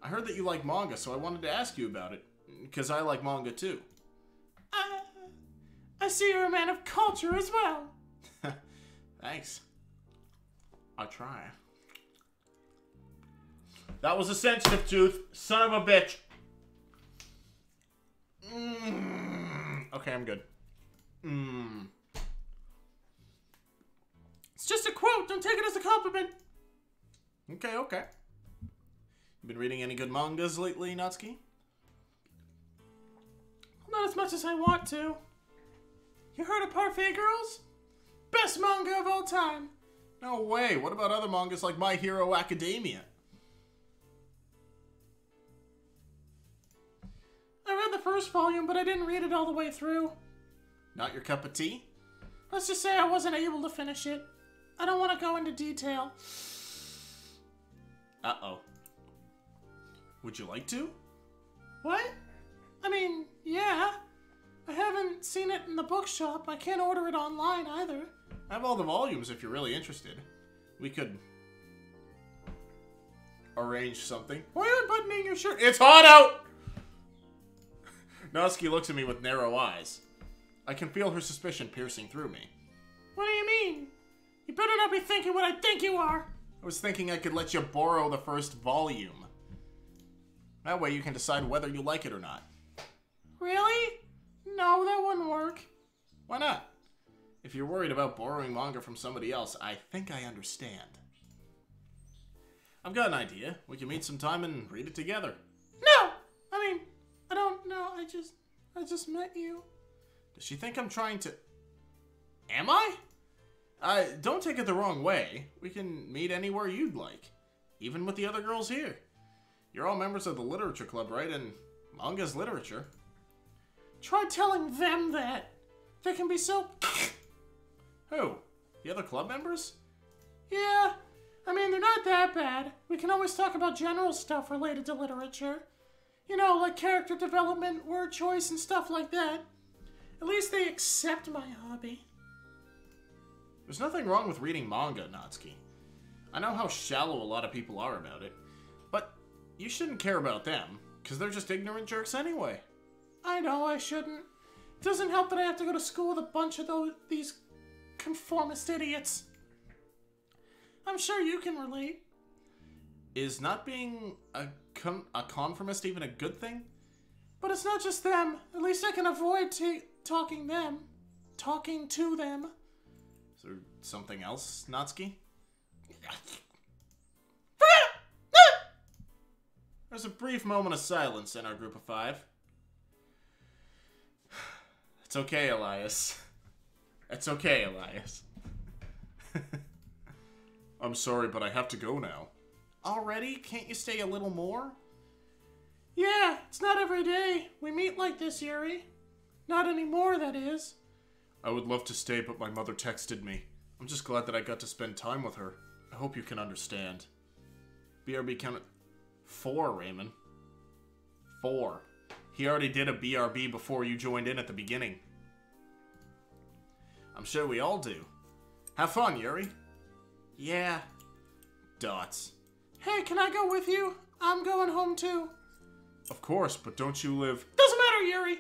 I heard that you like manga, so I wanted to ask you about it. Because I like manga too. I see you're a man of culture as well. Thanks. I'll try. That was a sensitive tooth. Son of a bitch. Okay, I'm good. It's just a quote. Don't take it as a compliment. Okay, okay. You been reading any good mangas lately, Natsuki? Not as much as I want to. You heard of Parfait Girls? Best manga of all time. No way. What about other mangas like My Hero Academia? I read the first volume, but I didn't read it all the way through. Not your cup of tea? Let's just say I wasn't able to finish it. I don't want to go into detail. Uh-oh. Would you like to? What? I mean, yeah. I haven't seen it in the bookshop. I can't order it online either. I have all the volumes if you're really interested. We could arrange something. Why are you buttoning your shirt? It's hot out! Natsuki looks at me with narrow eyes. I can feel her suspicion piercing through me. What do you mean? You better not be thinking what I think you are. I was thinking I could let you borrow the first volume. That way you can decide whether you like it or not. Really? No, that wouldn't work. Why not? If you're worried about borrowing manga from somebody else, I think I understand. I've got an idea. We can meet sometime and read it together. No! I mean, I don't know. I just met you. Does she think I'm trying to... Am I? Don't take it the wrong way. We can meet anywhere you'd like. Even with the other girls here. You're all members of the literature club, right? And manga's literature. Try telling them that. They can be so... Who? The other club members? Yeah. I mean, they're not that bad. We can always talk about general stuff related to literature. You know, like character development, word choice, and stuff like that. At least they accept my hobby. There's nothing wrong with reading manga, Natsuki. I know how shallow a lot of people are about it, but you shouldn't care about them. Because they're just ignorant jerks anyway. I know I shouldn't. It doesn't help that I have to go to school with a bunch of these conformist idiots. I'm sure you can relate. Is not being a conformist even a good thing? But it's not just them. At least I can avoid talking to them. Is there something else, Natsuki? There's a brief moment of silence in our group of 5. It's okay, Elias. It's okay, Elias. I'm sorry, but I have to go now. Already? Can't you stay a little more? Yeah, it's not every day we meet like this, Yuri. Not anymore, that is. I would love to stay, but my mother texted me. I'm just glad that I got to spend time with her. I hope you can understand. BRB counted 4, Raymond. 4. He already did a BRB before you joined in at the beginning. I'm sure we all do. Have fun, Yuri. Yeah. Dots. Hey, can I go with you? I'm going home too. Of course, but don't you live... Doesn't matter, Yuri!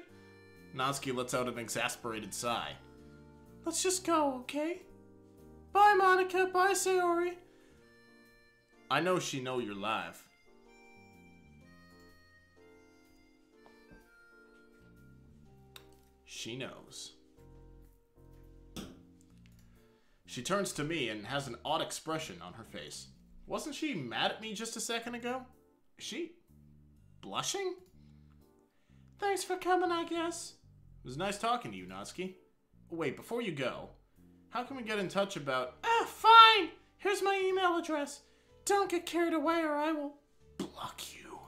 Natsuki lets out an exasperated sigh. Let's just go, okay? Bye, Monica. Bye, Sayori. I know she know you're live. She knows. She turns to me and has an odd expression on her face. Wasn't she mad at me just a second ago? Is she blushing? Thanks for coming, I guess. It was nice talking to you, Natsuki. Wait, before you go, how can we get in touch about... fine! Here's my email address. Don't get carried away or I will block you.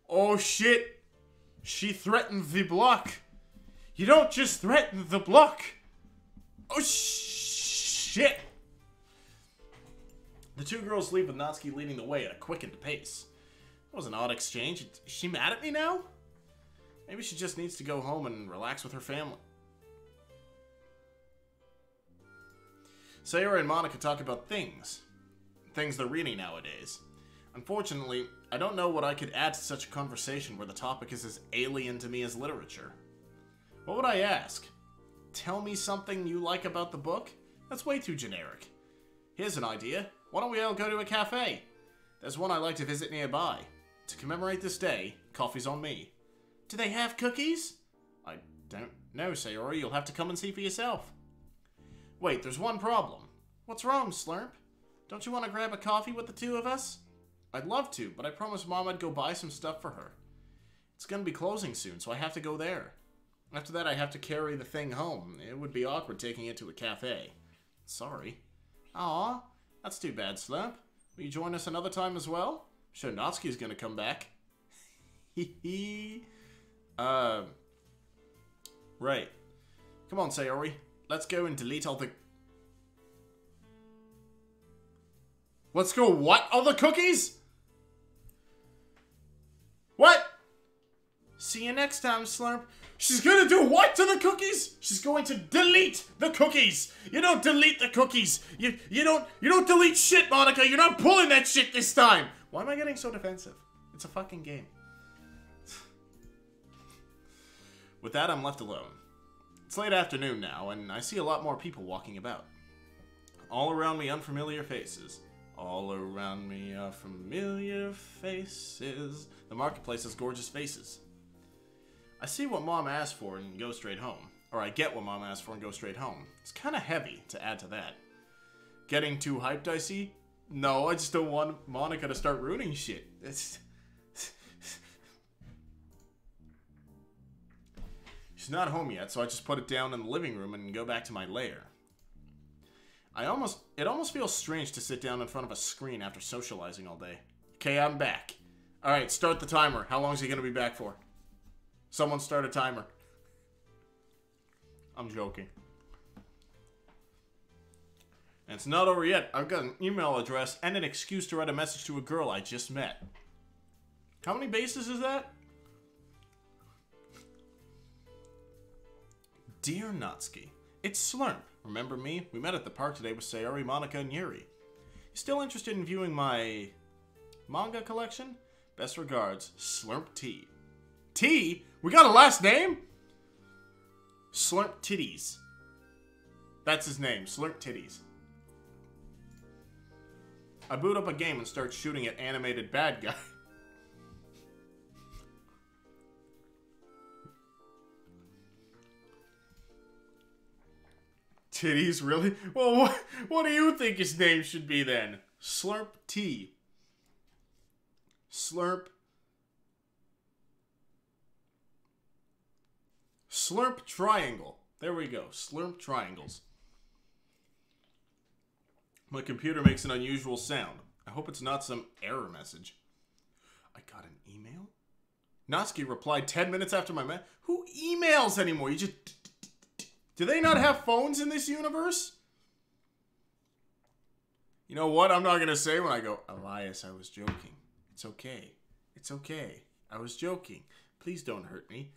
Oh shit! She threatened the block. You don't just threaten the block. Oh shit! The 2 girls leave with Natsuki leading the way at a quickened pace. That was an odd exchange. Is she mad at me now? Maybe she just needs to go home and relax with her family. Sayori and Monica talk about things they're reading nowadays. Unfortunately, I don't know what I could add to such a conversation where the topic is as alien to me as literature. What would I ask? Tell me something you like about the book? That's way too generic. Here's an idea. Why don't we all go to a cafe? There's one I like to visit nearby. To commemorate this day, coffee's on me. Do they have cookies? I don't know, Sayori. You'll have to come and see for yourself. Wait, there's one problem. What's wrong, Slurp? Don't you want to grab a coffee with the 2 of us? I'd love to, but I promised Mom I'd go buy some stuff for her. It's gonna be closing soon, so I have to go there. After that, I have to carry the thing home. It would be awkward taking it to a cafe. Sorry. Aw, that's too bad, Slurp. Will you join us another time as well? I'm sure Natsuki's gonna come back. Hee. Right. Come on, Sayori. Let's go and delete all the... Let's go what? All the cookies? What? See you next time, Slurp. She's gonna do what to the cookies? She's going to delete the cookies. You don't delete the cookies. You don't delete shit, Monica. You're not pulling that shit this time. Why am I getting so defensive? It's a fucking game. With that, I'm left alone. It's late afternoon now, and I see a lot more people walking about. All around me, unfamiliar faces. All around me are familiar faces. The marketplace has gorgeous faces. I see what Mom asked for and go straight home. Or I get what Mom asked for and go straight home. It's kind of heavy to add to that. Getting too hyped, I see? No, I just don't want Monica to start ruining shit. She's not home yet, so I just put it down in the living room and go back to my lair. It almost feels strange to sit down in front of a screen after socializing all day. Okay, I'm back. Alright, start the timer. How long is he going to be back for? Someone start a timer. I'm joking. And it's not over yet. I've got an email address and an excuse to write a message to a girl I just met. How many bases is that? Dear Natsuki, it's Slurp. Remember me? We met at the park today with Sayori, Monica, and Yuri. You still interested in viewing my manga collection? Best regards, Slurp T. T? We got a last name? Slurp Titties. That's his name, Slurp Titties. I boot up a game and start shooting at animated bad guy. Titties, really? Well, what do you think his name should be then? Slurp T. Slurp. Slurp Triangle. There we go. Slurp Triangles. My computer makes an unusual sound. I hope it's not some error message. I got an email? Natsuki replied 10 minutes after my message. Who emails anymore? You just... Do they not have phones in this universe? You know what I'm not going to say when I go, Elias, I was joking. It's okay. It's okay. I was joking. Please don't hurt me.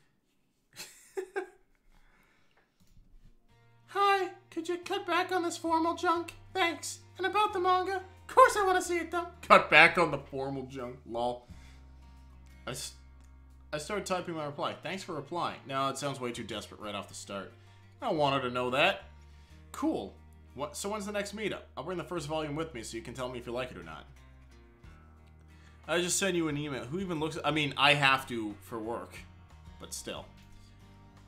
Hi, could you cut back on this formal junk? Thanks. And about the manga? Of course I want to see it though. Cut back on the formal junk. Lol. I started typing my reply. Thanks for replying. No, it sounds way too desperate right off the start. I don't want her to know that. Cool. So when's the next meetup? I'll bring the first volume with me so you can tell me if you like it or not. I just sent you an email. Who even looks... I mean, I have to for work. But still.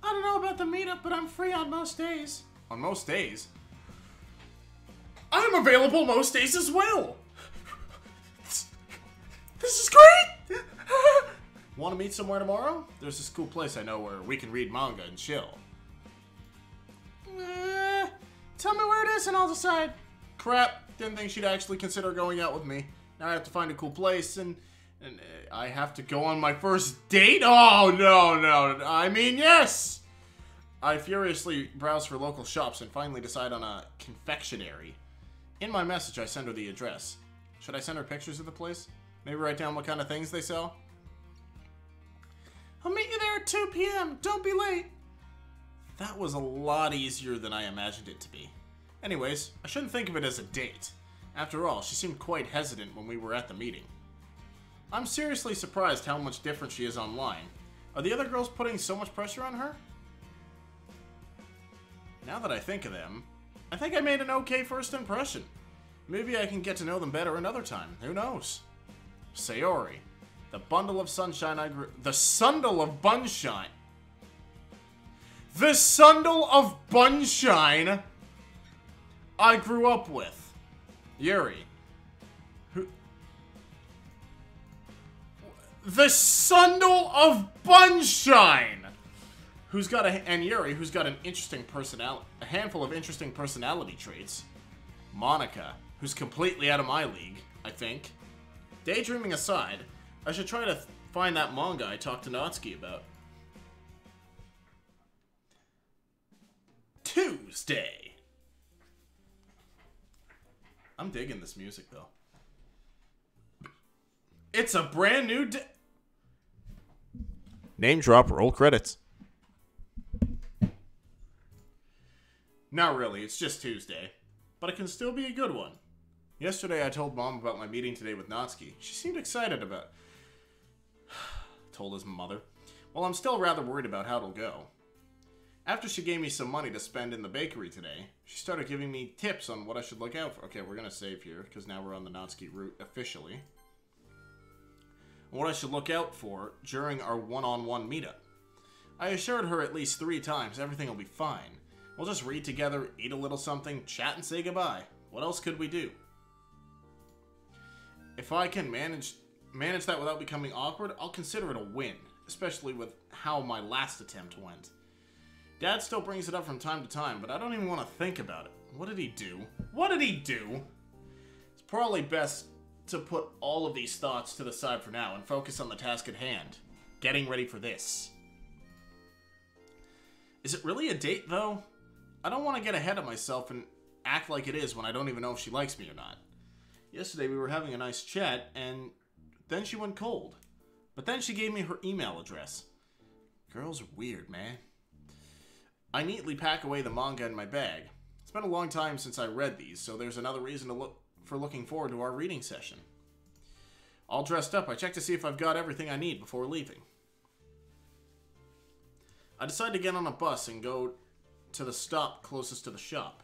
I don't know about the meetup, but I'm free on most days. On most days? I'm available most days as well! This is great! Want to meet somewhere tomorrow? There's this cool place I know where we can read manga and chill. Tell me where it is and I'll decide. Crap, didn't think she'd actually consider going out with me. Now I have to find a cool place and I have to go on my first date? Oh, no. I mean, yes! I furiously browse for local shops and finally decide on a confectionery. In my message, I send her the address. Should I send her pictures of the place? Maybe write down what kind of things they sell? I'll meet you there at 2 p.m. Don't be late. That was a lot easier than I imagined it to be. Anyways, I shouldn't think of it as a date. After all, she seemed quite hesitant when we were at the meeting. I'm seriously surprised how much different she is online. Are the other girls putting so much pressure on her? Now that I think of them, I think I made an okay first impression. Maybe I can get to know them better another time. Who knows? Sayori. The bundle of sunshine I grew... The sundle of bunshine. The sundle of bunshine I grew up with. Yuri. Who... The sundle of bunshine! Who's got and Yuri, who's got an interesting personality, a handful of interesting personality traits. Monica, who's completely out of my league, I think. Daydreaming aside, I should try to find that manga I talked to Natsuki about. Tuesday. I'm digging this music, though. It's a brand new day. Name drop, roll credits. Not really, it's just Tuesday. But it can still be a good one. Yesterday I told Mom about my meeting today with Natsuki. She seemed excited about it. Told his mother. Well, I'm still rather worried about how it'll go. After she gave me some money to spend in the bakery today, she started giving me tips on what I should look out for. Okay, we're going to save here, because now we're on the Natsuki route officially. What I should look out for during our one-on-one meetup. I assured her at least 3 times everything will be fine. We'll just read together, eat a little something, chat and say goodbye. What else could we do? If I can manage that without becoming awkward, I'll consider it a win, especially with how my last attempt went. Dad still brings it up from time to time, but I don't even want to think about it. What did he do? What did he do? It's probably best to put all of these thoughts to the side for now and focus on the task at hand. Getting ready for this. Is it really a date, though? I don't want to get ahead of myself and act like it is when I don't even know if she likes me or not. Yesterday we were having a nice chat, and then she went cold. But then she gave me her email address. Girls are weird, man. I neatly pack away the manga in my bag. It's been a long time since I read these, so there's another reason to looking forward to our reading session. All dressed up, I check to see if I've got everything I need before leaving. I decide to get on a bus and go to the stop closest to the shop.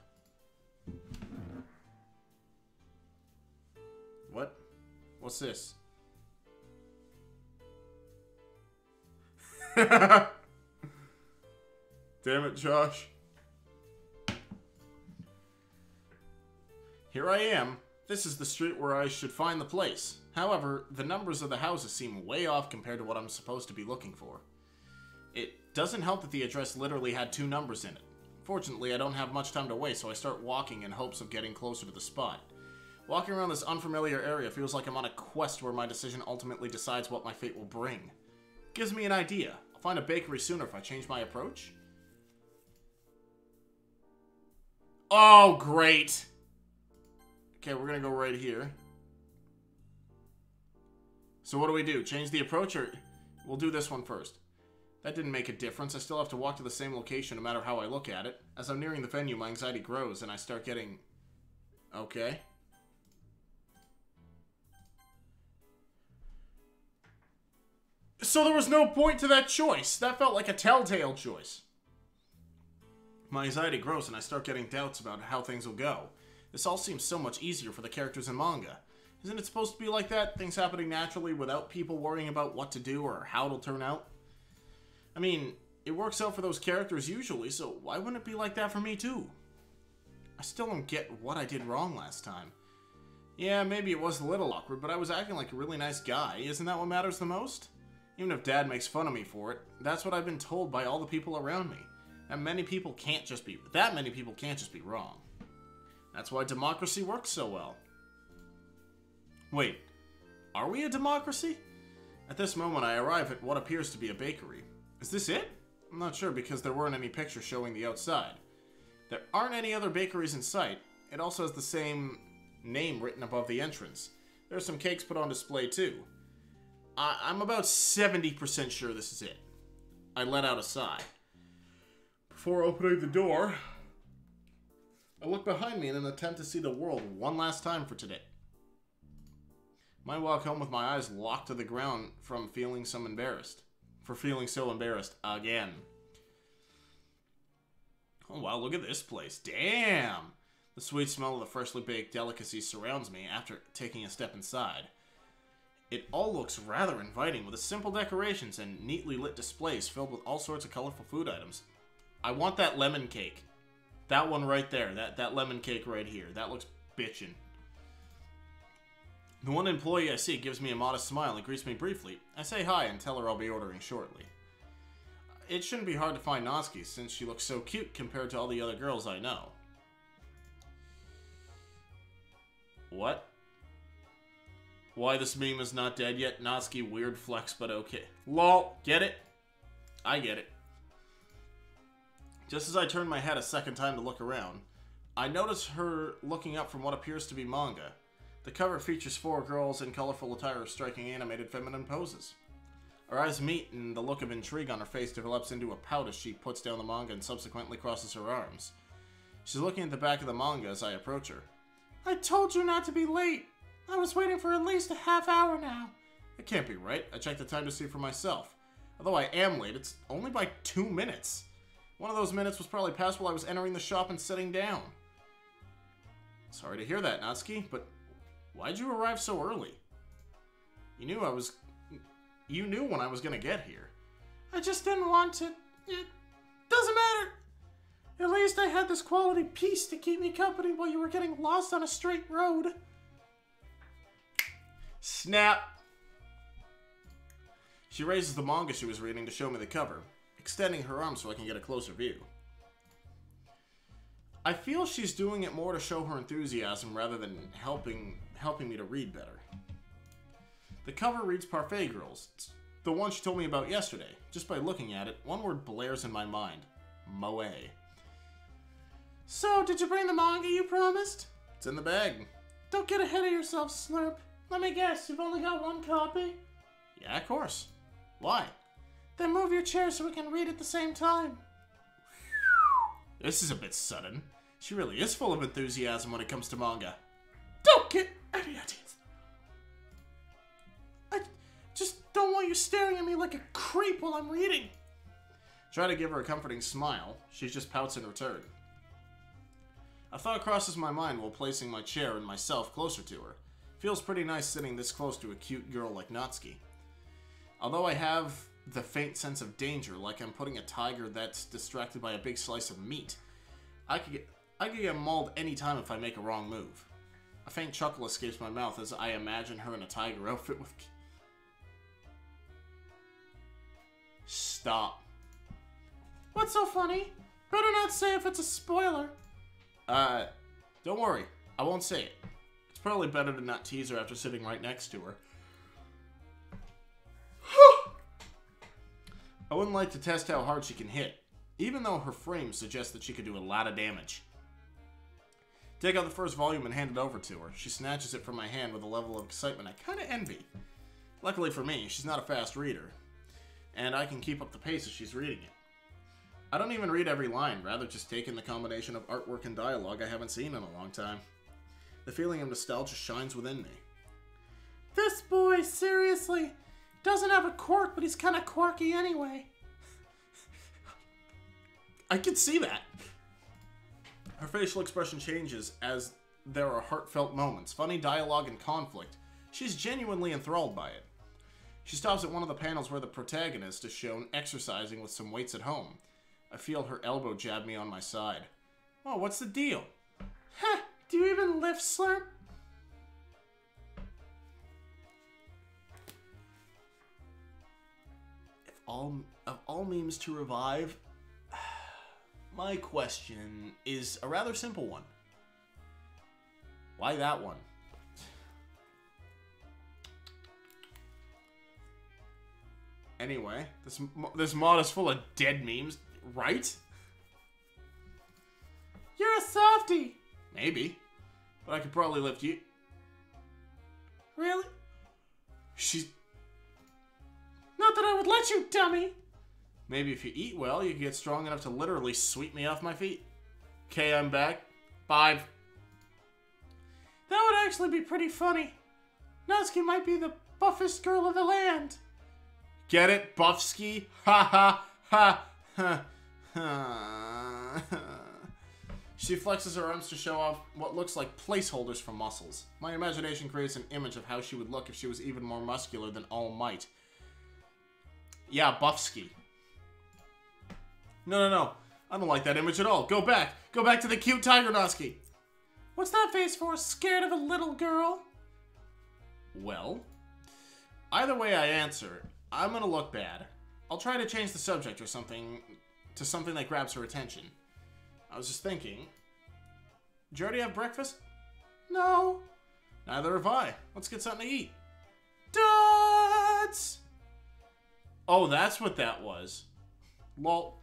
What? What's this? Damn it, Josh. Here I am. This is the street where I should find the place. However, the numbers of the houses seem way off compared to what I'm supposed to be looking for. It doesn't help that the address literally had 2 numbers in it. Fortunately, I don't have much time to waste, so I start walking in hopes of getting closer to the spot. Walking around this unfamiliar area feels like I'm on a quest where my decision ultimately decides what my fate will bring. Gives me an idea. I'll find a bakery sooner if I change my approach. Oh, great! Okay, we're gonna go right here. So what do we do? Change the approach, or... We'll do this one first. That didn't make a difference. I still have to walk to the same location no matter how I look at it. As I'm nearing the venue, my anxiety grows, and I start getting... Okay. So there was no point to that choice. That felt like a telltale choice. My anxiety grows, and I start getting doubts about how things will go. This all seems so much easier for the characters in manga. Isn't it supposed to be like that? Things happening naturally without people worrying about what to do or how it'll turn out? I mean, it works out for those characters usually, so why wouldn't it be like that for me too? I still don't get what I did wrong last time. Yeah, maybe it was a little awkward, but I was acting like a really nice guy. Isn't that what matters the most? Even if Dad makes fun of me for it, that's what I've been told by all the people around me. That many people can't just be wrong. That's why democracy works so well. Wait, are we a democracy? At this moment, I arrive at what appears to be a bakery. Is this it? I'm not sure because there weren't any pictures showing the outside. There aren't any other bakeries in sight. It also has the same name written above the entrance. There are some cakes put on display too. I'm about 70% sure this is it. I let out a sigh. Before opening the door, I look behind me in an attempt to see the world one last time for today. I walk home with my eyes locked to the ground from feeling so embarrassed again. Oh wow, look at this place. Damn! The sweet smell of the freshly baked delicacies surrounds me after taking a step inside. It all looks rather inviting with simple decorations and neatly lit displays filled with all sorts of colorful food items. I want that lemon cake. That one right there. That lemon cake right here. That looks bitchin'. The one employee I see gives me a modest smile and greets me briefly. I say hi and tell her I'll be ordering shortly. It shouldn't be hard to find Natsuki since she looks so cute compared to all the other girls I know. What? Why this meme is not dead yet? Natsuki, weird flex, but okay. LOL, get it? I get it. Just as I turn my head a second time to look around, I notice her looking up from what appears to be manga. The cover features 4 girls in colorful attire striking animated feminine poses. Our eyes meet and the look of intrigue on her face develops into a pout as she puts down the manga and subsequently crosses her arms. She's looking at the back of the manga as I approach her. I told you not to be late. I was waiting for at least a half hour now. It can't be right. I checked the time to see for myself. Although I am late, it's only by 2 minutes. One of those minutes was probably past while I was entering the shop and sitting down. Sorry to hear that, Natsuki, but why'd you arrive so early? You knew when I was gonna get here. I just didn't want to. It doesn't matter. At least I had this quality piece to keep me company while you were getting lost on a straight road. Snap. She raises the manga she was reading to show me the cover, extending her arm so I can get a closer view. I feel she's doing it more to show her enthusiasm rather than helping me to read better. The cover reads Parfait Girls. It's the one she told me about yesterday. Just by looking at it, one word blares in my mind. Moe. So, did you bring the manga you promised? It's in the bag. Don't get ahead of yourself, Slurp. Let me guess, you've only got 1 copy? Yeah, of course. Why? Then move your chair so we can read at the same time. This is a bit sudden. She really is full of enthusiasm when it comes to manga. Don't get any ideas. you staring at me like a creep while I'm reading? Try to give her a comforting smile. She just pouts in return. A thought crosses my mind while placing my chair and myself closer to her. Feels pretty nice sitting this close to a cute girl like Natsuki. Although I have the faint sense of danger, like I'm putting a tiger that's distracted by a big slice of meat, I could get mauled anytime if I make a wrong move. A faint chuckle escapes my mouth as I imagine her in a tiger outfit with... Stop. What's so funny? Better not say if it's a spoiler. Don't worry. I won't say it. It's probably better to not tease her after sitting right next to her. I wouldn't like to test how hard she can hit, even though her frame suggests that she could do a lot of damage. Take out the first volume and hand it over to her. She snatches it from my hand with a level of excitement I kind of envy. Luckily for me, she's not a fast reader, and I can keep up the pace as she's reading it. I don't even read every line, rather just take in the combination of artwork and dialogue I haven't seen in a long time. The feeling of nostalgia shines within me. This boy, seriously, doesn't have a quirk, but he's kind of quirky anyway. I can see that. Her facial expression changes as there are heartfelt moments, funny dialogue, and conflict. She's genuinely enthralled by it. She stops at one of the panels where the protagonist is shown exercising with some weights at home. I feel her elbow jab me on my side. Oh, what's the deal? Heh, do you even lift, Slurp? Of all memes to revive, my question is a rather simple one. Why that one? Anyway, this mod is full of dead memes, right? You're a softie. Maybe, but I could probably lift you. Really? She's... Not that I would let you, dummy! Maybe if you eat well, you can get strong enough to literally sweep me off my feet. Okay, I'm back. 5. That would actually be pretty funny. Natsuki might be the buffest girl of the land. Get it, Buffski? Ha ha ha ha ha. She flexes her arms to show off what looks like placeholders for muscles. My imagination creates an image of how she would look if she was even more muscular than All Might. Yeah, Buffski. No. I don't like that image at all. Go back. Go back to the cute tiger, Natsuki. What's that face for? Scared of a little girl? Well, either way I answer, I'm gonna look bad. I'll try to change the subject or something to something that grabs her attention. I was just thinking, did you already have breakfast? No. Neither have I. Let's get something to eat. Duds! Oh, that's what that was. Lol.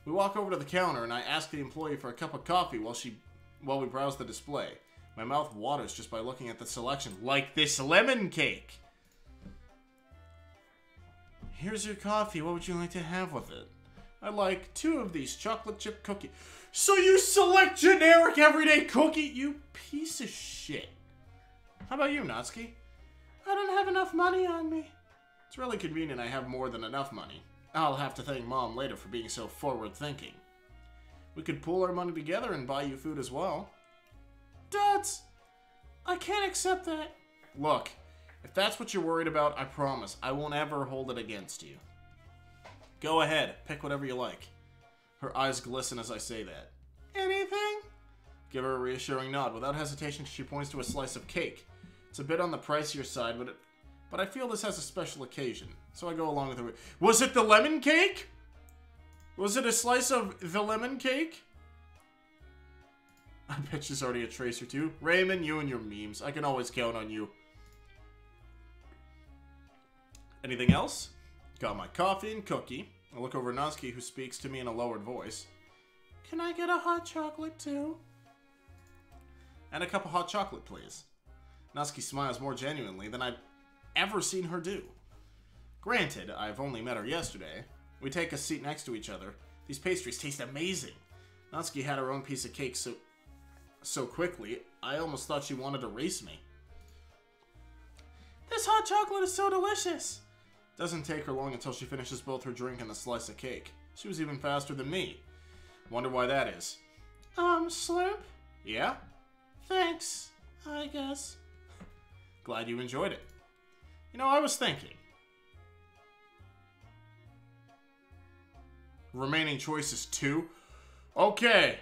We walk over to the counter and I ask the employee for a cup of coffee while we browse the display. My mouth waters just by looking at the selection, like this lemon cake. Here's your coffee. What would you like to have with it? I'd like 2 of these chocolate chip cookies. So you select generic everyday cookie, you piece of shit. How about you, Natsuki? I don't have enough money on me. It's really convenient I have more than enough money. I'll have to thank Mom later for being so forward-thinking. We could pool our money together and buy you food as well. Duds! I can't accept that. Look, if that's what you're worried about, I promise I won't ever hold it against you. Go ahead, pick whatever you like. Her eyes glisten as I say that. Anything? Give her a reassuring nod. Without hesitation, she points to a slice of cake. It's a bit on the pricier side, but I feel this has a special occasion, so I go along with her. Was it the lemon cake? Was it a slice of the lemon cake? I bet she's already a trace or two. Raymond, you and your memes. I can always count on you. Anything else? Got my coffee and cookie. I look over at Natsuki, who speaks to me in a lowered voice. Can I get a hot chocolate too? And a cup of hot chocolate, please. Natsuki smiles more genuinely than I've ever seen her do. Granted, I've only met her yesterday. We take a seat next to each other. These pastries taste amazing. Natsuki had her own piece of cake so quickly, I almost thought she wanted to race me. This hot chocolate is so delicious. Doesn't take her long until she finishes both her drink and the slice of cake. She was even faster than me. Wonder why that is. Slurp? Yeah? Thanks, I guess. Glad you enjoyed it. You know, I was thinking. Remaining choice is 2. Okay.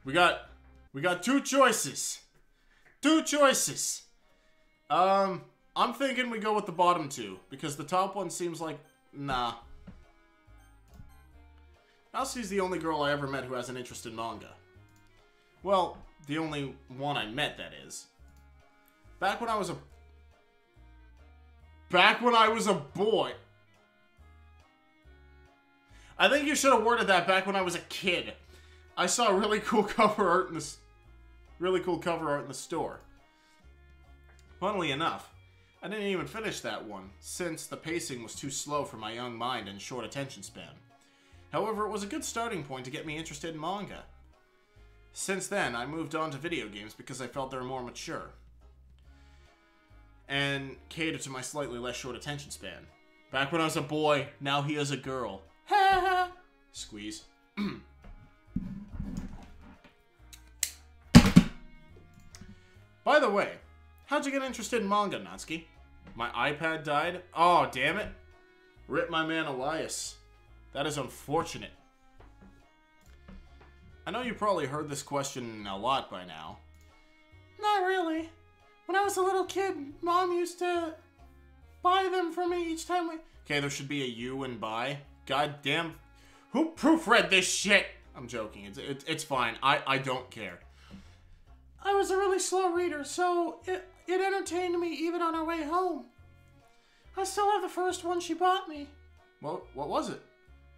We got 2 choices. 2 choices. I'm thinking we go with the bottom 2, because the top one seems like, nah. Natsuki's the only girl I ever met who has an interest in manga. Well, the only one I met, that is. Back when I was a boy. I think you should have worded that back when I was a kid. I saw really cool cover art in the store. Funnily enough, I didn't even finish that one, since the pacing was too slow for my young mind and short attention span. However, it was a good starting point to get me interested in manga. Since then, I moved on to video games because I felt they were more mature and cater to my slightly less short attention span. Back when I was a boy, now he is a girl. Ha ha! Squeeze. By the way, how'd you get interested in manga, Natsuki? My iPad died? Oh, damn it. Rip my man Elias. That is unfortunate. I know you probably heard this question a lot by now. Not really. When I was a little kid, Mom used to buy them for me each time we... Okay, there should be a U in buy. God damn. Who proofread this shit? I'm joking. It's fine. I don't care. I was a really slow reader, so it entertained me even on our way home. I still have the first one she bought me. Well, what was it?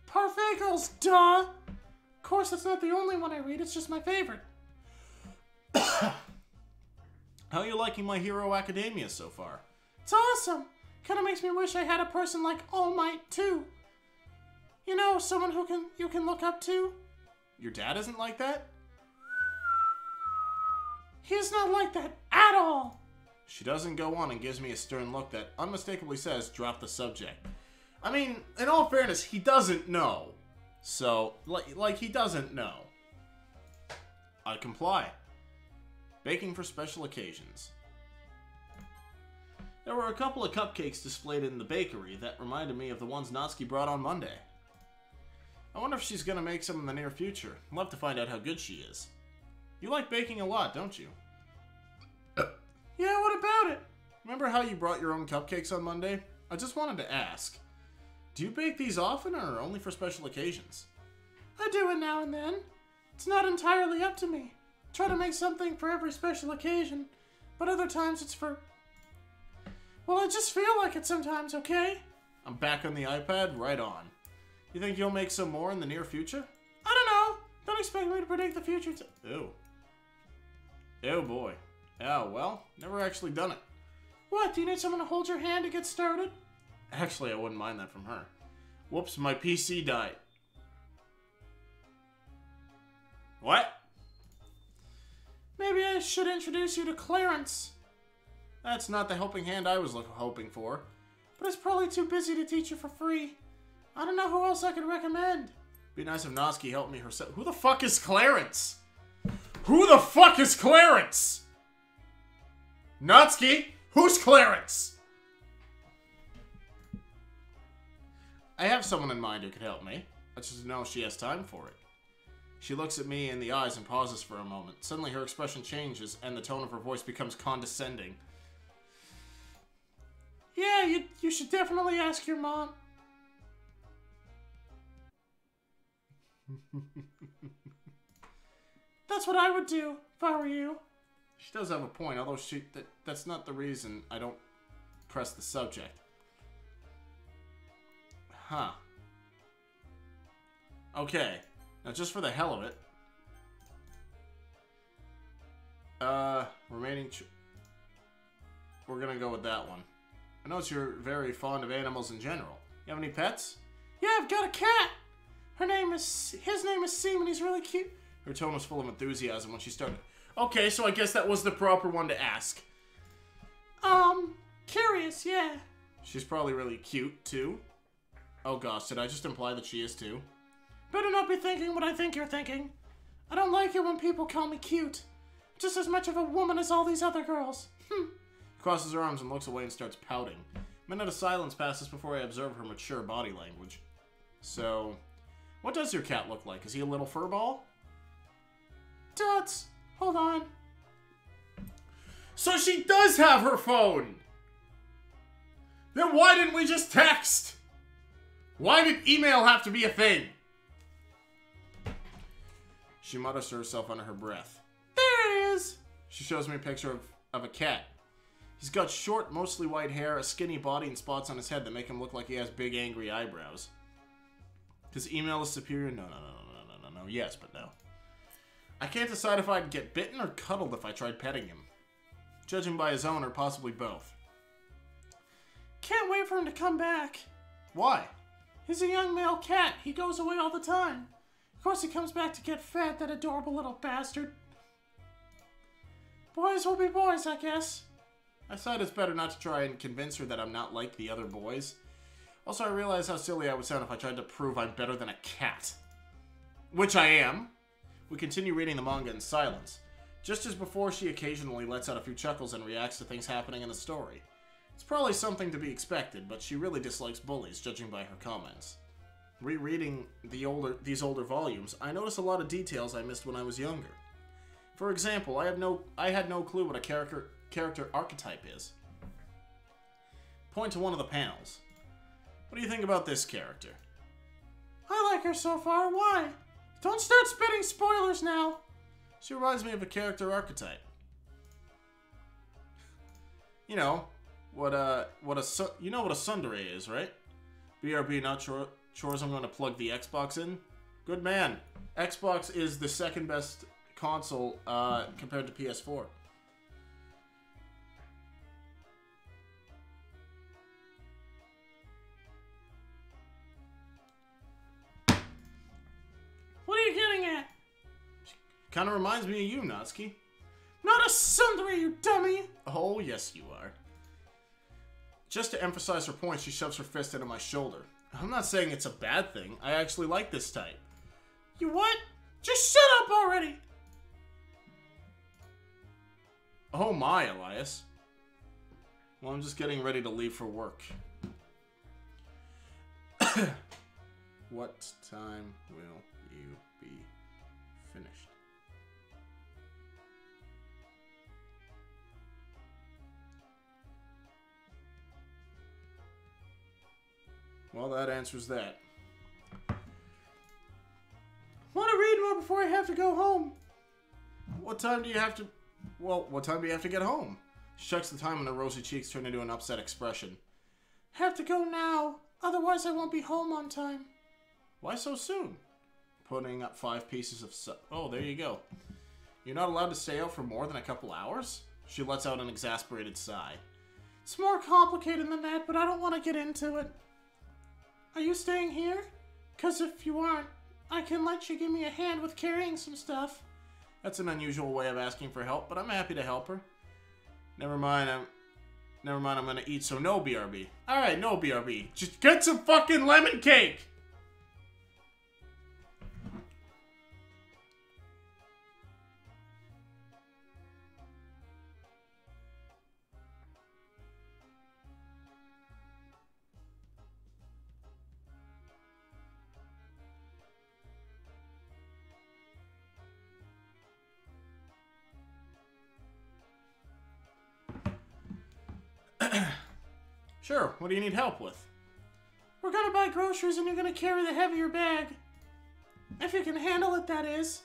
Parfait Girls, duh! Of course, that's not the only one I read, it's just my favorite. How are you liking My Hero Academia so far? It's awesome! Kinda makes me wish I had a person like All Might, too. You know, someone who you can look up to? Your dad isn't like that? He's not like that at all! She doesn't go on and gives me a stern look that unmistakably says, drop the subject. I mean, in all fairness, he doesn't know. So, like he doesn't know. I comply. Baking for special occasions. There were a couple of cupcakes displayed in the bakery that reminded me of the ones Natsuki brought on Monday. I wonder if she's gonna make some in the near future. I'd love to find out how good she is. You like baking a lot, don't you? Yeah, what about it? Remember how you brought your own cupcakes on Monday? I just wanted to ask. Do you bake these often or only for special occasions? I do it now and then. It's not entirely up to me. Try to make something for every special occasion, but other times it's for... Well, I just feel like it sometimes, okay? I'm back on the iPad, right on. You think you'll make some more in the near future? I don't know. Don't expect me to predict the future. Ew. Ew, boy. Oh, well, never actually done it. What, do you need someone to hold your hand to get started? Actually, I wouldn't mind that from her. Whoops, my PC died. What? Maybe I should introduce you to Clarence. That's not the helping hand I was hoping for. But it's probably too busy to teach you for free. I don't know who else I could recommend. Be nice if Natsuki helped me herself. Who the fuck is Clarence? Who the fuck is Clarence? Natsuki, who's Clarence? I have someone in mind who could help me. I just know she has time for it. She looks at me in the eyes and pauses for a moment. Suddenly her expression changes and the tone of her voice becomes condescending. Yeah, you should definitely ask your mom. That's what I would do if I were you. She does have a point, although that's not the reason I don't press the subject. Huh. Okay. Now, just for the hell of it. Remaining... We're gonna go with that one. I know you're very fond of animals in general. You have any pets? Yeah, I've got a cat. His name is Seaman. He's really cute. Her tone was full of enthusiasm when she started. Okay, so I guess that was the proper one to ask. Curious, yeah. She's probably really cute, too. Oh gosh, did I just imply that she is, too? Better not be thinking what I think you're thinking. I don't like it when people call me cute. Just as much of a woman as all these other girls. Crosses her arms and looks away and starts pouting. A minute of silence passes before I observe her mature body language. So, what does your cat look like? Is he a little furball? Dots. Hold on. So she does have her phone! Then why didn't we just text? Why did email have to be a thing? She mutters to herself under her breath. There it is! She shows me a picture of a cat. He's got short, mostly white hair, a skinny body, and spots on his head that make him look like he has big, angry eyebrows. His email is superior? No. Yes, but no. I can't decide if I'd get bitten or cuddled if I tried petting him. Judging by his owner, possibly both. Can't wait for him to come back. Why? He's a young male cat. He goes away all the time. Of course he comes back to get fed, that adorable little bastard. Boys will be boys, I guess. I decided it's better not to try and convince her that I'm not like the other boys. Also, I realize how silly I would sound if I tried to prove I'm better than a cat. Which I am. We continue reading the manga in silence. Just as before, she occasionally lets out a few chuckles and reacts to things happening in the story. It's probably something to be expected, but she really dislikes bullies, judging by her comments. Rereading these older volumes, I notice a lot of details I missed when I was younger. For example, I had no clue what a character archetype is. Point to one of the panels. What do you think about this character? I like her so far. Why? Don't start spitting spoilers now. She reminds me of a character archetype. You know what a tsundere is, right? BRB, not sure. Chores, I'm going to plug the Xbox in. Good man. Xbox is the second best console compared to PS4. What are you getting at? Kind of reminds me of you, Natsuki. Not a tsundere, you dummy! Oh, yes you are. Just to emphasize her point, she shoves her fist into my shoulder. I'm not saying it's a bad thing. I actually like this type. You what? Just shut up already! Oh my, Elias. Well, I'm just getting ready to leave for work. What time will you be finished? Well, that answers that. Want to read more before I have to go home? What time do you have to... Well, what time do you have to get home? She checks the time and her rosy cheeks turn into an upset expression. Have to go now. Otherwise I won't be home on time. Why so soon? Putting up 5 pieces of oh, there you go. You're not allowed to stay out for more than a couple hours? She lets out an exasperated sigh. It's more complicated than that, but I don't want to get into it. Are you staying here? 'Cause if you aren't, I can let you give me a hand with carrying some stuff. That's an unusual way of asking for help, but I'm happy to help her. Never mind, I'm gonna eat, so no BRB. Alright, no BRB. Just get some fucking lemon cake! Sure, what do you need help with? We're gonna buy groceries and you're gonna carry the heavier bag. If you can handle it, that is.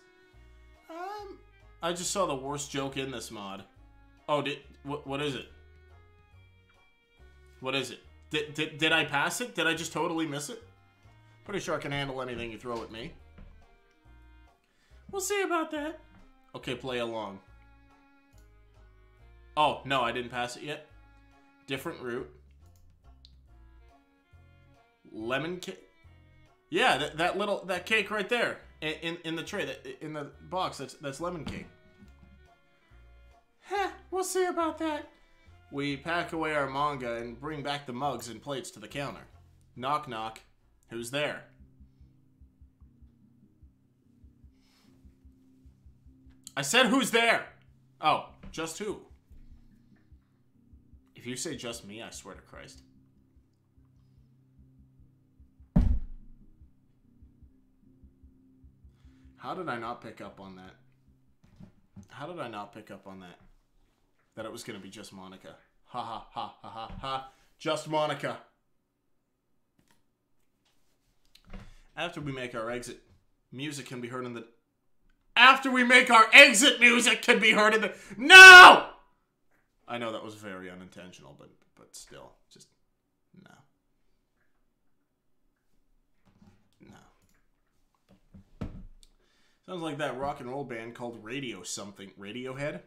I just saw the worst joke in this mod. Oh, what is it? What is it? Did I pass it? Did I just totally miss it? Pretty sure I can handle anything you throw at me. We'll see about that. Okay, play along. Oh, no, I didn't pass it yet. Different route. Lemon cake. Yeah, that cake right there in the tray, in the box. That's lemon cake. Heh, we'll see about that. We pack away our manga and bring back the mugs and plates to the counter. Knock knock. Who's there? I said who's there? Oh, just who? If you say just me, I swear to Christ. How did I not pick up on that? How did I not pick up on that? That it was going to be just Monica. Ha ha ha ha ha ha. Just Monica. After we make our exit, music can be heard in the... After we make our exit, music can be heard in the... No! I know that was very unintentional, but still, just... No. No. Sounds like that rock and roll band called Radio something. Radiohead?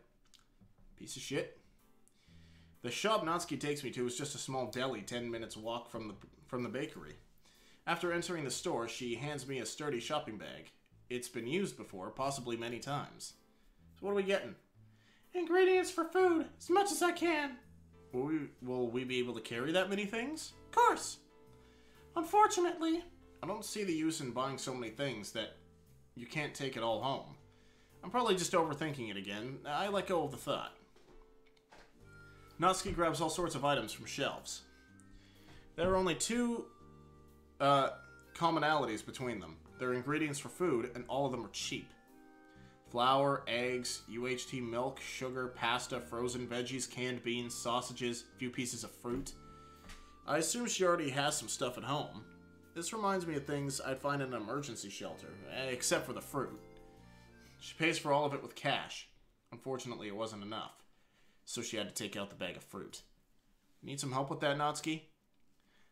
Piece of shit. The shop Natsuki takes me to is just a small deli 10 minutes walk from the bakery. After entering the store, she hands me a sturdy shopping bag. It's been used before, possibly many times. So what are we getting? Ingredients for food, as much as I can. Will we be able to carry that many things? Of course. Unfortunately. I don't see the use in buying so many things that you can't take it all home. I'm probably just overthinking it again. I let go of the thought. Natsuki grabs all sorts of items from shelves. There are only two commonalities between them. They're ingredients for food, and all of them are cheap. Flour, eggs, UHT milk, sugar, pasta, frozen veggies, canned beans, sausages, a few pieces of fruit. I assume she already has some stuff at home. This reminds me of things I'd find in an emergency shelter, except for the fruit. She pays for all of it with cash. Unfortunately, it wasn't enough, so she had to take out the bag of fruit. Need some help with that, Natsuki?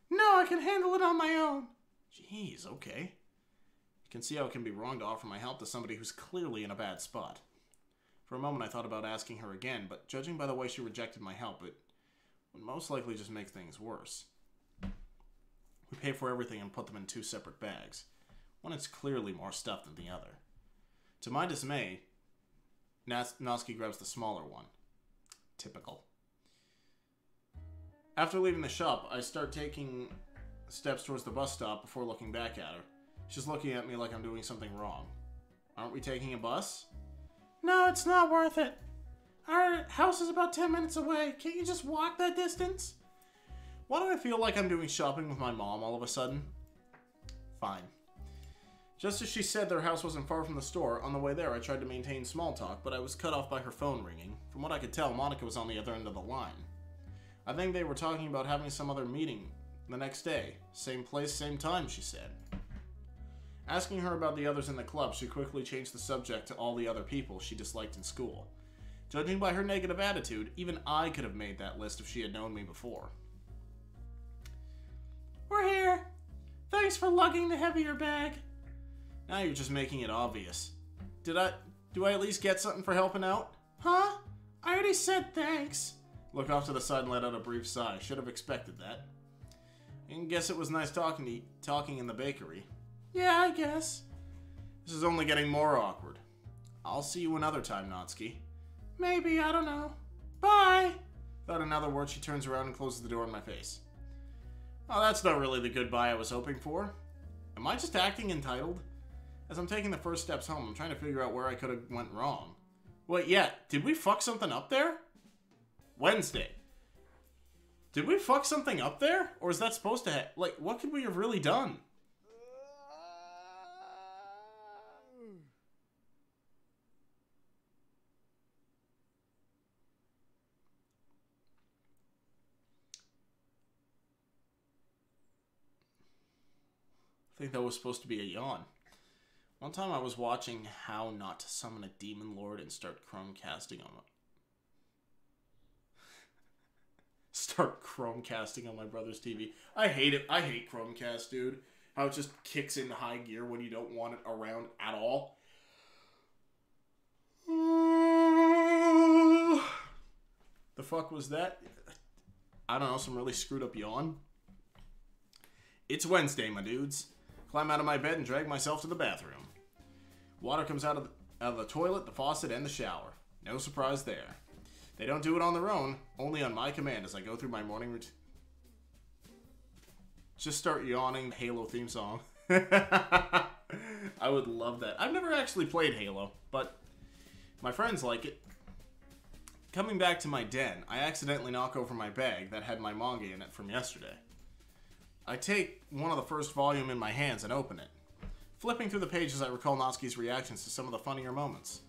No, I can handle it on my own. Jeez, okay. You can see how it can be wrong to offer my help to somebody who's clearly in a bad spot. For a moment I thought about asking her again, but judging by the way she rejected my help, it would most likely just make things worse. We pay for everything and put them in two separate bags. One is clearly more stuff than the other. To my dismay, Natsuki grabs the smaller one. Typical. After leaving the shop, I start taking steps towards the bus stop before looking back at her. She's looking at me like I'm doing something wrong. Aren't we taking a bus? No, it's not worth it. Our house is about 10 minutes away. Can't you just walk that distance? Why do I feel like I'm doing shopping with my mom all of a sudden? Fine. Just as she said their house wasn't far from the store, on the way there I tried to maintain small talk, but I was cut off by her phone ringing. From what I could tell, Monica was on the other end of the line. I think they were talking about having some other meeting the next day. Same place, same time, she said. Asking her about the others in the club, she quickly changed the subject to all the other people she disliked in school. Judging by her negative attitude, even I could have made that list if she had known me before. We're here. Thanks for lugging the heavier bag. Now you're just making it obvious. Do I at least get something for helping out? Huh? I already said thanks. Look off to the side and let out a brief sigh. Should have expected that. I guess it was nice talking in the bakery. Yeah, I guess. This is only getting more awkward. I'll see you another time, Natsuki. Maybe, I don't know. Bye! Without another word, she turns around and closes the door in my face. Oh, that's not really the goodbye I was hoping for. Am I just acting entitled? As I'm taking the first steps home, I'm trying to figure out where I could have went wrong. Wait, yeah, did we fuck something up there? Wednesday. Did we fuck something up there? Or is that supposed to like, what could we have really done? I think that was supposed to be a yawn. One time I was watching How Not to Summon a Demon Lord and start Chromecasting on my brother's TV. I hate it. I hate Chromecast, dude. How it just kicks into high gear when you don't want it around at all. The fuck was that? I don't know, some really screwed up yawn. It's Wednesday, my dudes. Climb out of my bed and drag myself to the bathroom. Water comes out of the toilet, the faucet, and the shower. No surprise there. They don't do it on their own, only on my command as I go through my morning routine. Just start yawning the Halo theme song. I would love that. I've never actually played Halo, but my friends like it. Coming back to my den, I accidentally knock over my bag that had my manga in it from yesterday. I take one of the first volume in my hands and open it. Flipping through the pages, I recall Natsuki's reactions to some of the funnier moments.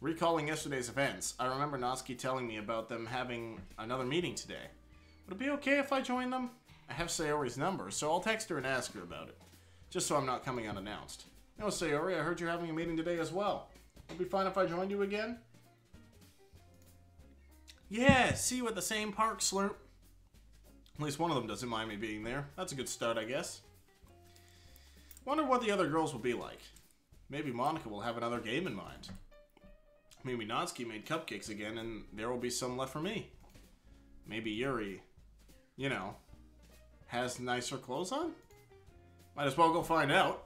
Recalling yesterday's events, I remember Natsuki telling me about them having another meeting today. Would it be okay if I join them? I have Sayori's number, so I'll text her and ask her about it. Just so I'm not coming unannounced. No, Sayori, I heard you're having a meeting today as well. Would it be fine if I joined you again? Yeah, see you at the same park, Slurp. At least one of them doesn't mind me being there. That's a good start, I guess. Wonder what the other girls will be like. Maybe Monica will have another game in mind. Maybe Natsuki made cupcakes again and there will be some left for me. Maybe Yuri, you know, has nicer clothes on? Might as well go find out.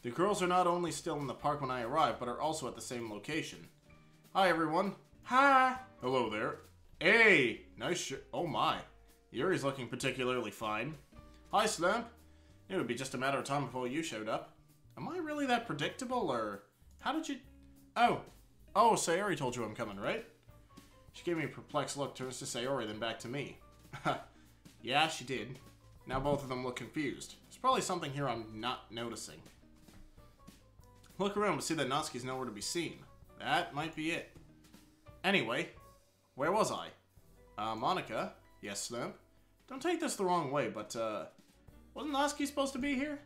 The girls are not only still in the park when I arrive, but are also at the same location. Hi, everyone. Hi. Hello there. Hey, nice shirt. Oh my. Yuri's looking particularly fine. Hi, Slump. It would be just a matter of time before you showed up. Am I really that predictable, or how did you... Oh, Sayori told you I'm coming, right? She gave me a perplexed look, turns to Sayori, then back to me. Yeah, she did. Now both of them look confused. There's probably something here I'm not noticing. Look around to see that Natsuki's nowhere to be seen. That might be it. Anyway, where was I? Monica? Yes, Slump? Don't take this the wrong way, but, wasn't Natsuki supposed to be here?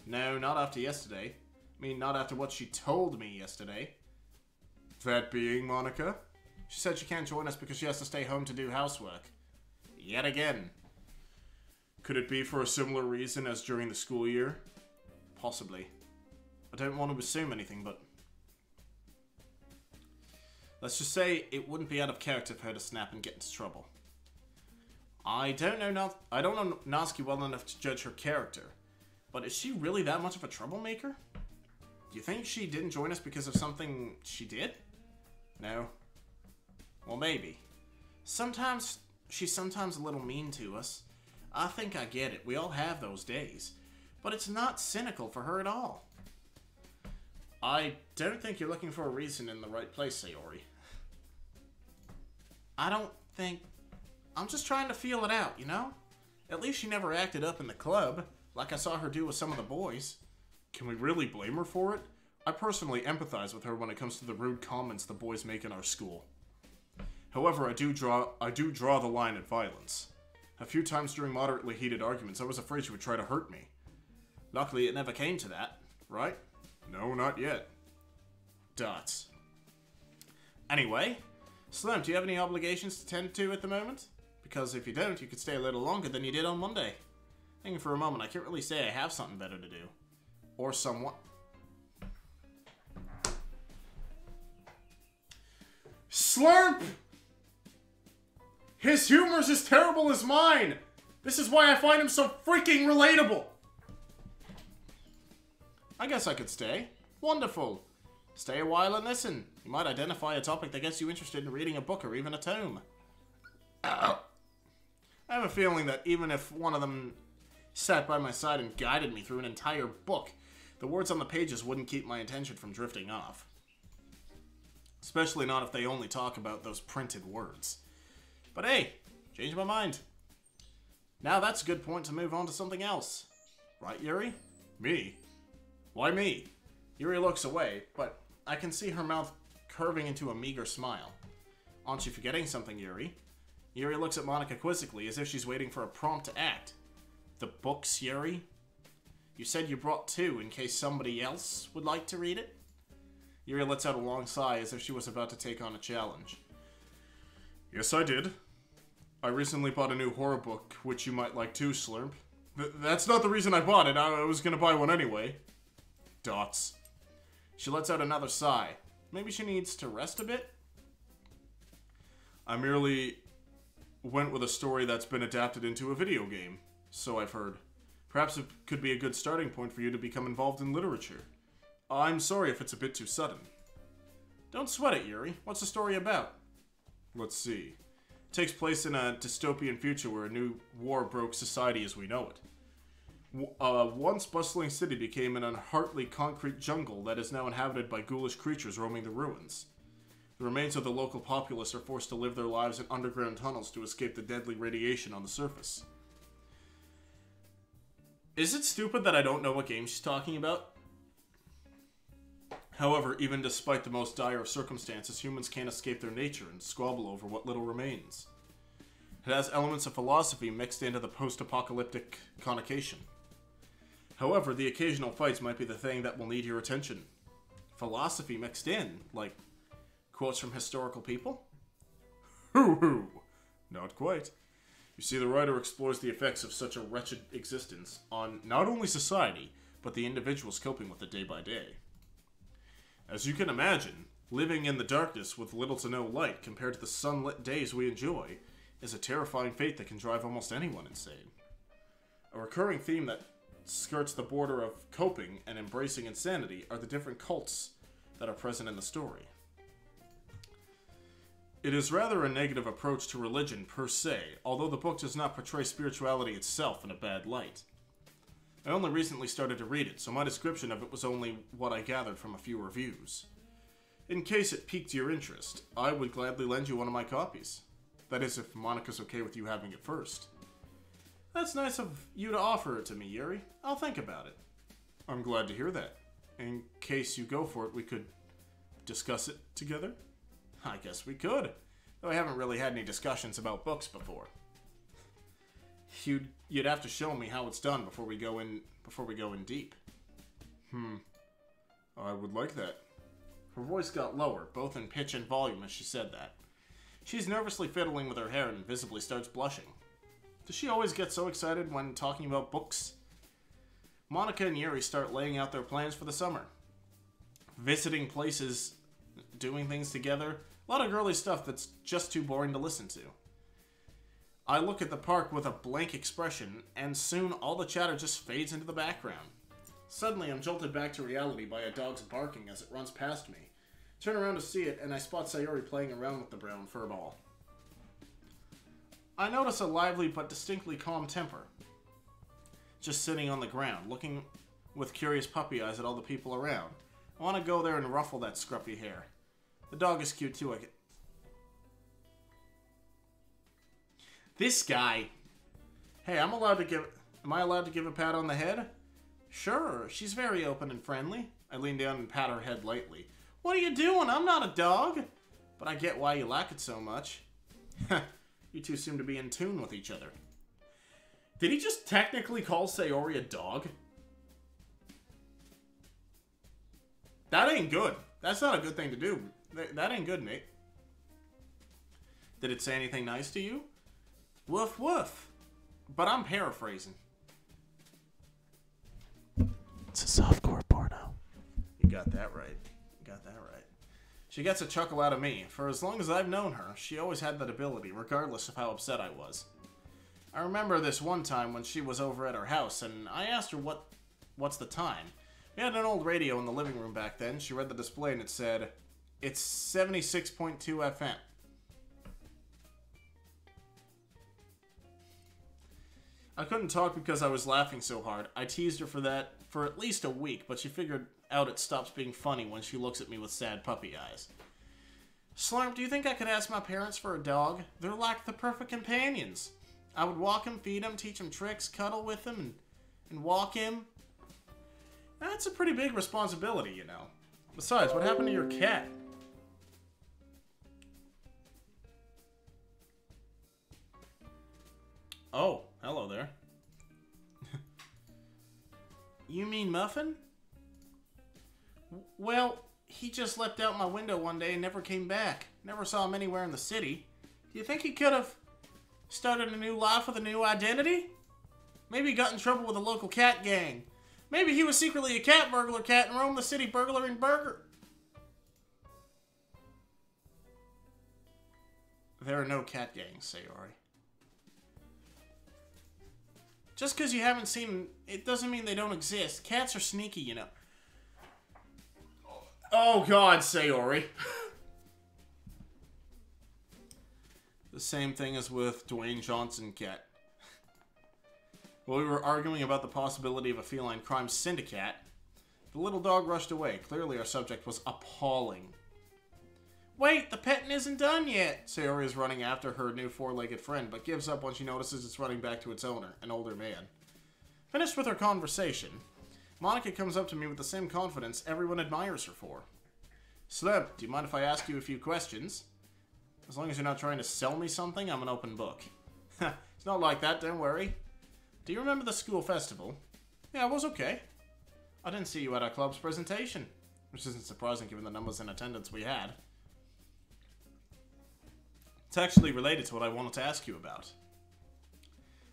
No, not after yesterday. I mean, not after what she told me yesterday. That being Monica? She said she can't join us because she has to stay home to do housework. Yet again. Could it be for a similar reason as during the school year? Possibly. I don't want to assume anything, but... let's just say it wouldn't be out of character for her to snap and get into trouble. I don't know Natsuki well enough to judge her character, but is she really that much of a troublemaker? Do you think she didn't join us because of something she did? No. Well, maybe. She's sometimes a little mean to us. I think I get it. We all have those days. But it's not cynical for her at all. I don't think you're looking for a reason in the right place, Sayori. I'm just trying to feel it out, you know? At least she never acted up in the club, like I saw her do with some of the boys. Can we really blame her for it? I personally empathize with her when it comes to the rude comments the boys make in our school. However, I do draw the line at violence. A few times during moderately heated arguments, I was afraid she would try to hurt me. Luckily, it never came to that, right? No, not yet. Dots. Anyway, Slim, do you have any obligations to tend to at the moment? Because if you don't, you could stay a little longer than you did on Monday. Thinking for a moment, I can't really say I have something better to do. Or someone... Slurp! His humor's as terrible as mine! This is why I find him so freaking relatable! I guess I could stay. Wonderful. Stay a while and listen. You might identify a topic that gets you interested in reading a book or even a tome. I have a feeling that even if one of them sat by my side and guided me through an entire book, the words on the pages wouldn't keep my attention from drifting off. Especially not if they only talk about those printed words. But hey, changed my mind. Now that's a good point to move on to something else. Right, Yuri? Me? Why me? Yuri looks away, but I can see her mouth curving into a meager smile. Aren't you forgetting something, Yuri? Yuri looks at Monica quizzically as if she's waiting for a prompt to act. The books, Yuri? You said you brought 2 in case somebody else would like to read it? Yuri lets out a long sigh as if she was about to take on a challenge. Yes, I did. I recently bought a new horror book, which you might like too, Slurp. That's not the reason I bought it. I was gonna buy one anyway. Dots. She lets out another sigh. Maybe she needs to rest a bit? I merely went with a story that's been adapted into a video game, so I've heard. Perhaps it could be a good starting point for you to become involved in literature. I'm sorry if it's a bit too sudden. Don't sweat it, Yuri. What's the story about? Let's see. It takes place in a dystopian future where a new war broke society as we know it. A once bustling city became an unheartedly concrete jungle that is now inhabited by ghoulish creatures roaming the ruins. The remains of the local populace are forced to live their lives in underground tunnels to escape the deadly radiation on the surface. Is it stupid that I don't know what game she's talking about? However, even despite the most dire of circumstances, humans can't escape their nature and squabble over what little remains. It has elements of philosophy mixed into the post-apocalyptic connotation. However, the occasional fights might be the thing that will need your attention. Philosophy mixed in, like quotes from historical people? Hoo-hoo! Not quite. You see, the writer explores the effects of such a wretched existence on not only society, but the individuals coping with it day by day. As you can imagine, living in the darkness with little to no light compared to the sunlit days we enjoy is a terrifying fate that can drive almost anyone insane. A recurring theme that skirts the border of coping and embracing insanity are the different cults that are present in the story. It is rather a negative approach to religion per se, although the book does not portray spirituality itself in a bad light. I only recently started to read it, so my description of it was only what I gathered from a few reviews. In case it piqued your interest, I would gladly lend you one of my copies. That is, if Monica's okay with you having it first. That's nice of you to offer it to me, Yuri. I'll think about it. I'm glad to hear that. In case you go for it, we could discuss it together? I guess we could. Though I haven't really had any discussions about books before. You'd have to show me how it's done before we go in deep. I would like that. Her voice got lower, both in pitch and volume as she said that. She's nervously fiddling with her hair and visibly starts blushing. Does she always get so excited when talking about books? Monica and Yuri start laying out their plans for the summer. Visiting places, doing things together, a lot of girly stuff that's just too boring to listen to. I look at the park with a blank expression, and soon all the chatter just fades into the background. Suddenly, I'm jolted back to reality by a dog's barking as it runs past me. Turn around to see it, and I spot Sayori playing around with the brown fur ball. I notice a lively but distinctly calm temper, just sitting on the ground, looking with curious puppy eyes at all the people around. I want to go there and ruffle that scruffy hair. The dog is cute too, This guy. Hey, am I allowed to give a pat on the head? Sure, she's very open and friendly. I lean down and pat her head lightly. What are you doing? I'm not a dog. But I get why you like it so much. You two seem to be in tune with each other. Did he just technically call Sayori a dog? That ain't good. That's not a good thing to do. That ain't good, mate. Did it say anything nice to you? Woof woof. But I'm paraphrasing. It's a softcore porno. You got that right. You got that right. She gets a chuckle out of me. For as long as I've known her, she always had that ability, regardless of how upset I was. I remember this one time when she was over at her house, and I asked her what's the time. We had an old radio in the living room back then. She read the display and it said, it's 76.2 FM. I couldn't talk because I was laughing so hard. I teased her for that for at least a week, but she figured out it stops being funny when she looks at me with sad puppy eyes. Slurp, do you think I could ask my parents for a dog? They're like the perfect companions. I would walk him, feed him, teach him tricks, cuddle with him, and walk him. That's a pretty big responsibility, you know. Besides, what happened to your cat? Oh, hello there. You mean Muffin? Well, he just leapt out my window one day and never came back. Never saw him anywhere in the city. Do you think he could have started a new life with a new identity? Maybe he got in trouble with a local cat gang. Maybe he was secretly a cat burglar cat and roamed the city burglaring burger. There are no cat gangs, Sayori. Just because you haven't seen them, it doesn't mean they don't exist. Cats are sneaky, you know. Oh God, Sayori. The same thing as with Dwayne Johnson Cat. While we were arguing about the possibility of a feline crime syndicate, the little dog rushed away. Clearly our subject was appalling. Wait, the petting isn't done yet! Sayori is running after her new four-legged friend, but gives up when she notices it's running back to its owner, an older man. Finished with her conversation, Monica comes up to me with the same confidence everyone admires her for. Slim, do you mind if I ask you a few questions? As long as you're not trying to sell me something, I'm an open book. It's not like that, don't worry. Do you remember the school festival? Yeah, it was okay. I didn't see you at our club's presentation, which isn't surprising given the numbers in attendance we had. It's actually related to what I wanted to ask you about.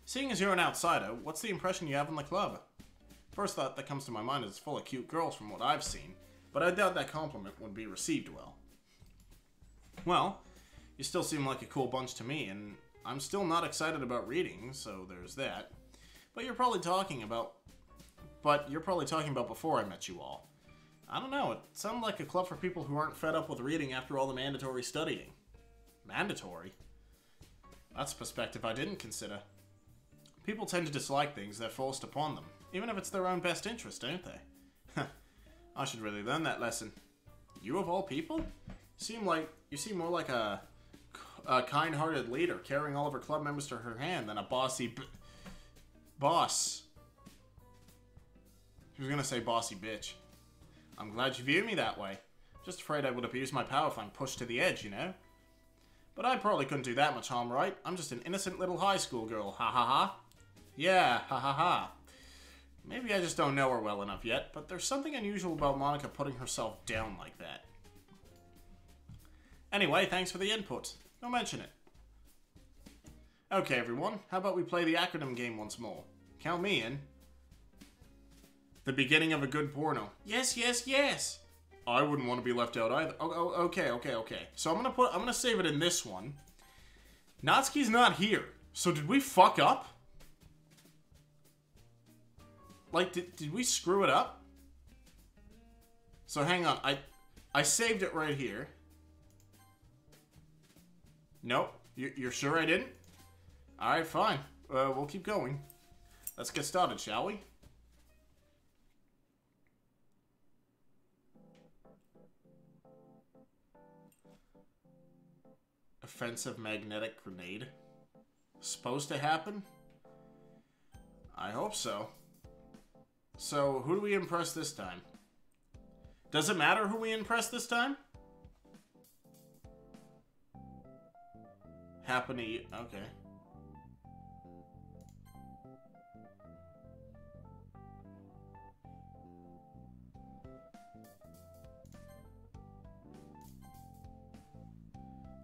Seeing as you're an outsider, what's the impression you have on the club? First thought that comes to my mind is it's full of cute girls from what I've seen, but I doubt that compliment would be received well. Well, you still seem like a cool bunch to me, and I'm still not excited about reading, so there's that. But you're probably talking about before I met you all. I don't know, it sounded like a club for people who aren't fed up with reading after all the mandatory studying. Mandatory? That's a perspective I didn't consider. People tend to dislike things they're forced upon them, even if it's their own best interest, don't they? I should really learn that lesson. You of all people? You seem more like a kind-hearted leader, carrying all of her club members to her hand than a bossy boss. She was gonna say bossy bitch. I'm glad you view me that way. Just afraid I would abuse my power if I'm pushed to the edge, you know? But I probably couldn't do that much harm, right? I'm just an innocent little high school girl, ha ha ha. Yeah, ha ha ha. Maybe I just don't know her well enough yet, but there's something unusual about Monica putting herself down like that. Anyway, thanks for the input. Don't mention it. Okay, everyone, how about we play the acronym game once more? Count me in. The beginning of a good porno. Yes, yes, yes! I wouldn't want to be left out either. Okay. So I'm gonna save it in this one. Natsuki's not here. So did we fuck up? Like, did we screw it up? So hang on, I saved it right here. Nope. You're sure I didn't? Alright, fine. We'll keep going. Let's get started, shall we? Offensive magnetic grenade. Supposed to happen? I hope so. So, who do we impress this time? Does it matter who we impress this time? Happen to you. Okay.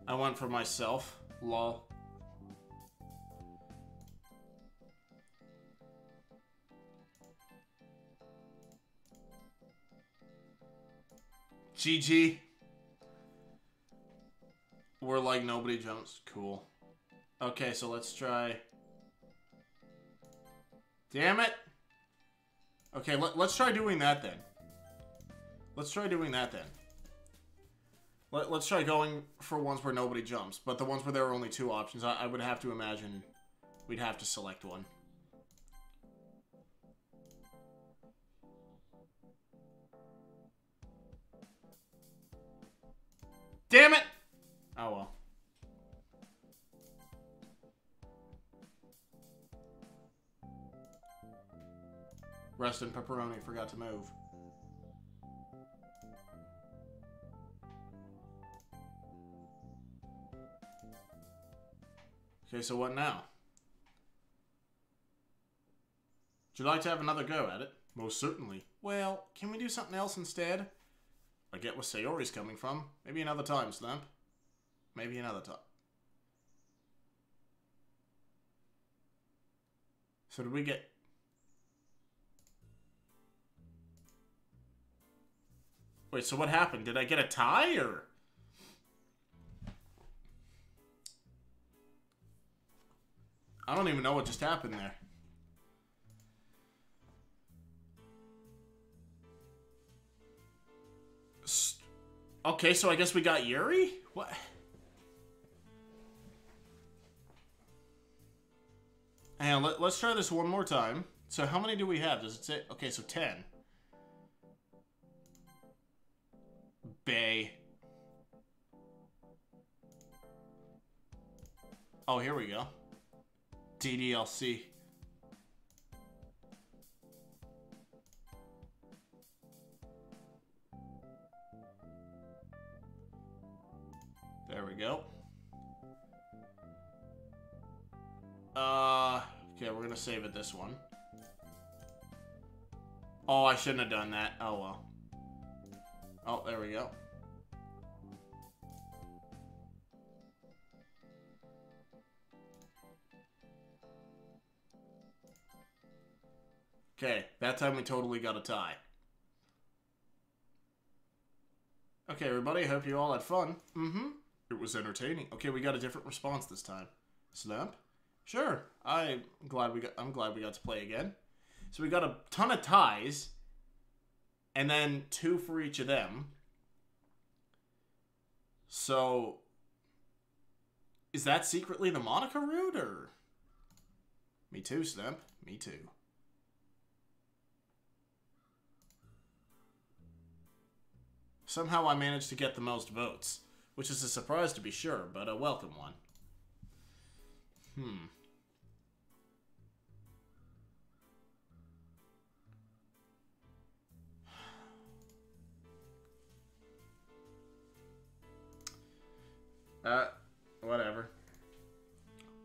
I went for myself. Lol. GG. We're like nobody jumps. Cool. Okay, so let's try. Damn it. Okay, let's try doing that then. Let's try doing that then. Let's try going for ones where nobody jumps, but the ones where there are only two options, I would have to imagine we'd have to select one. Damn it! Oh well. Rest in pepperoni, forgot to move. Okay, so what now? Would you like to have another go at it? Most certainly. Well, can we do something else instead? I get where Sayori's coming from. Maybe another time, Slump. Maybe another time. So did we get... Wait, so what happened? Did I get a tie, or... I don't even know what just happened there. Okay, so I guess we got Yuri? What? And let's try this one more time. So how many do we have? Does it say? Okay, so 10. Bay. Oh, here we go. DDLC. There we go. Okay, we're gonna save it this one. Oh, I shouldn't have done that. Oh, well. Oh, there we go. Okay, that time we totally got a tie. Okay, everybody, hope you all had fun. Mm-hmm. It was entertaining. Okay, we got a different response this time. Slump? Sure. I'm glad we got to play again. So we got a ton of ties, and then 2 for each of them. So, is that secretly the Monica route, or? Me too, Slump. Me too. Somehow I managed to get the most votes, which is a surprise to be sure, but a welcome one. Whatever.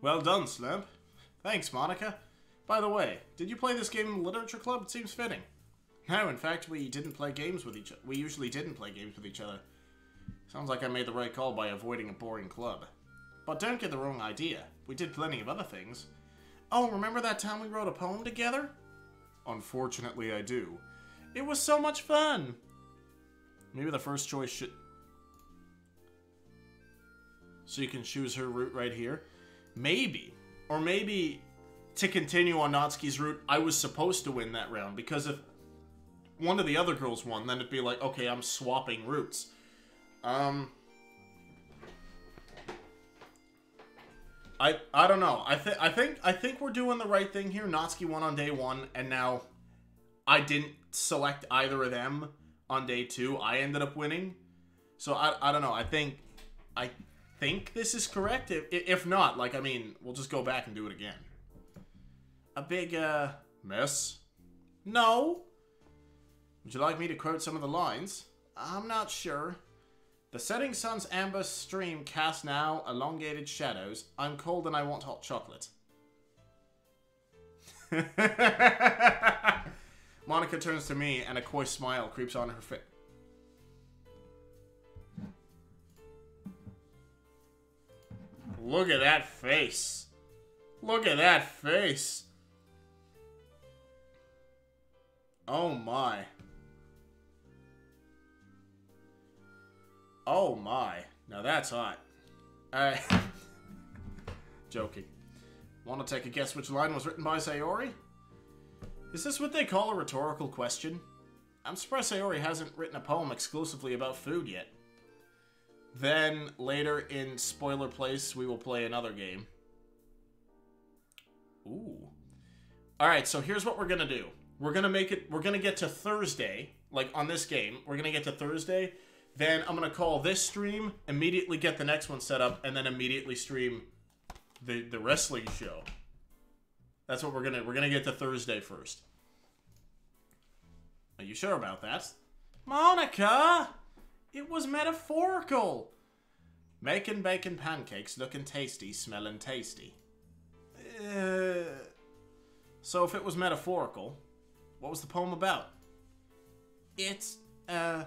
Well done, Slump. Thanks, Monica. By the way, did you play this game in the Literature Club? It seems fitting. No, in fact, we didn't play games with each other. We usually didn't play games with each other. Sounds like I made the right call by avoiding a boring club. But don't get the wrong idea. We did plenty of other things. Oh, remember that time we wrote a poem together? Unfortunately, I do. It was so much fun. Maybe the first choice should... So you can choose her route right here? Maybe. Or maybe, to continue on Natsuki's route, I was supposed to win that round. Because if one of the other girls won, then it'd be like, okay, I'm swapping routes. I don't know. I think we're doing the right thing here. Natsuki won on day 1, and now I didn't select either of them on day 2. I ended up winning. So I don't know. I think this is correct. If not, like, I mean, we'll just go back and do it again. A big mess? No. Would you like me to quote some of the lines? I'm not sure. The setting sun's amber stream casts now elongated shadows. I'm cold and I want hot chocolate. Monica turns to me and a coy smile creeps on her face. Look at that face. Look at that face. Oh my. Oh my. Now that's hot. Alright. Joking. Want to take a guess which line was written by Sayori? Is this what they call a rhetorical question? I'm surprised Sayori hasn't written a poem exclusively about food yet. Then, later in Spoiler Place, we will play another game. Ooh. Alright, so here's what we're gonna do. We're gonna get to Thursday, like on this game, we're gonna get to Thursday, then I'm gonna call this stream, immediately get the next one set up, and then immediately stream the wrestling show. That's what we're gonna get to Thursday first. Are you sure about that? Monica! It was metaphorical! Making bacon pancakes looking tasty, smelling tasty. So if it was metaphorical, what was the poem about? It's, I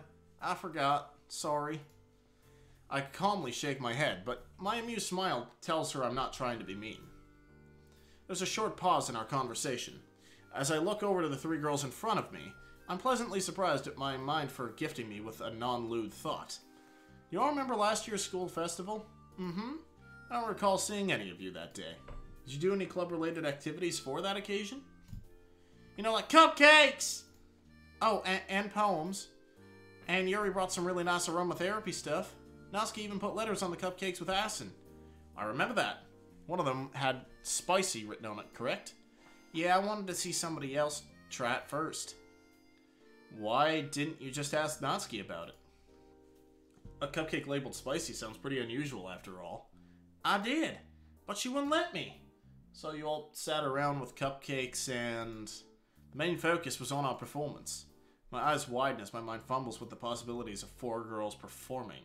forgot. Sorry. I calmly shake my head, but my amused smile tells her I'm not trying to be mean. There's a short pause in our conversation. As I look over to the 3 girls in front of me, I'm pleasantly surprised at my mind for gifting me with a non-lewd thought. You all remember last year's school festival? Mm-hmm. I don't recall seeing any of you that day. Did you do any club-related activities for that occasion? You know, like cupcakes! Oh, and poems. And Yuri brought some really nice aromatherapy stuff. Natsuki even put letters on the cupcakes with acid. I remember that. One of them had spicy written on it, correct? Yeah, I wanted to see somebody else try it first. Why didn't you just ask Natsuki about it? A cupcake labeled spicy sounds pretty unusual after all. I did, but she wouldn't let me. So you all sat around with cupcakes and the main focus was on our performance. My eyes widen as my mind fumbles with the possibilities of 4 girls performing.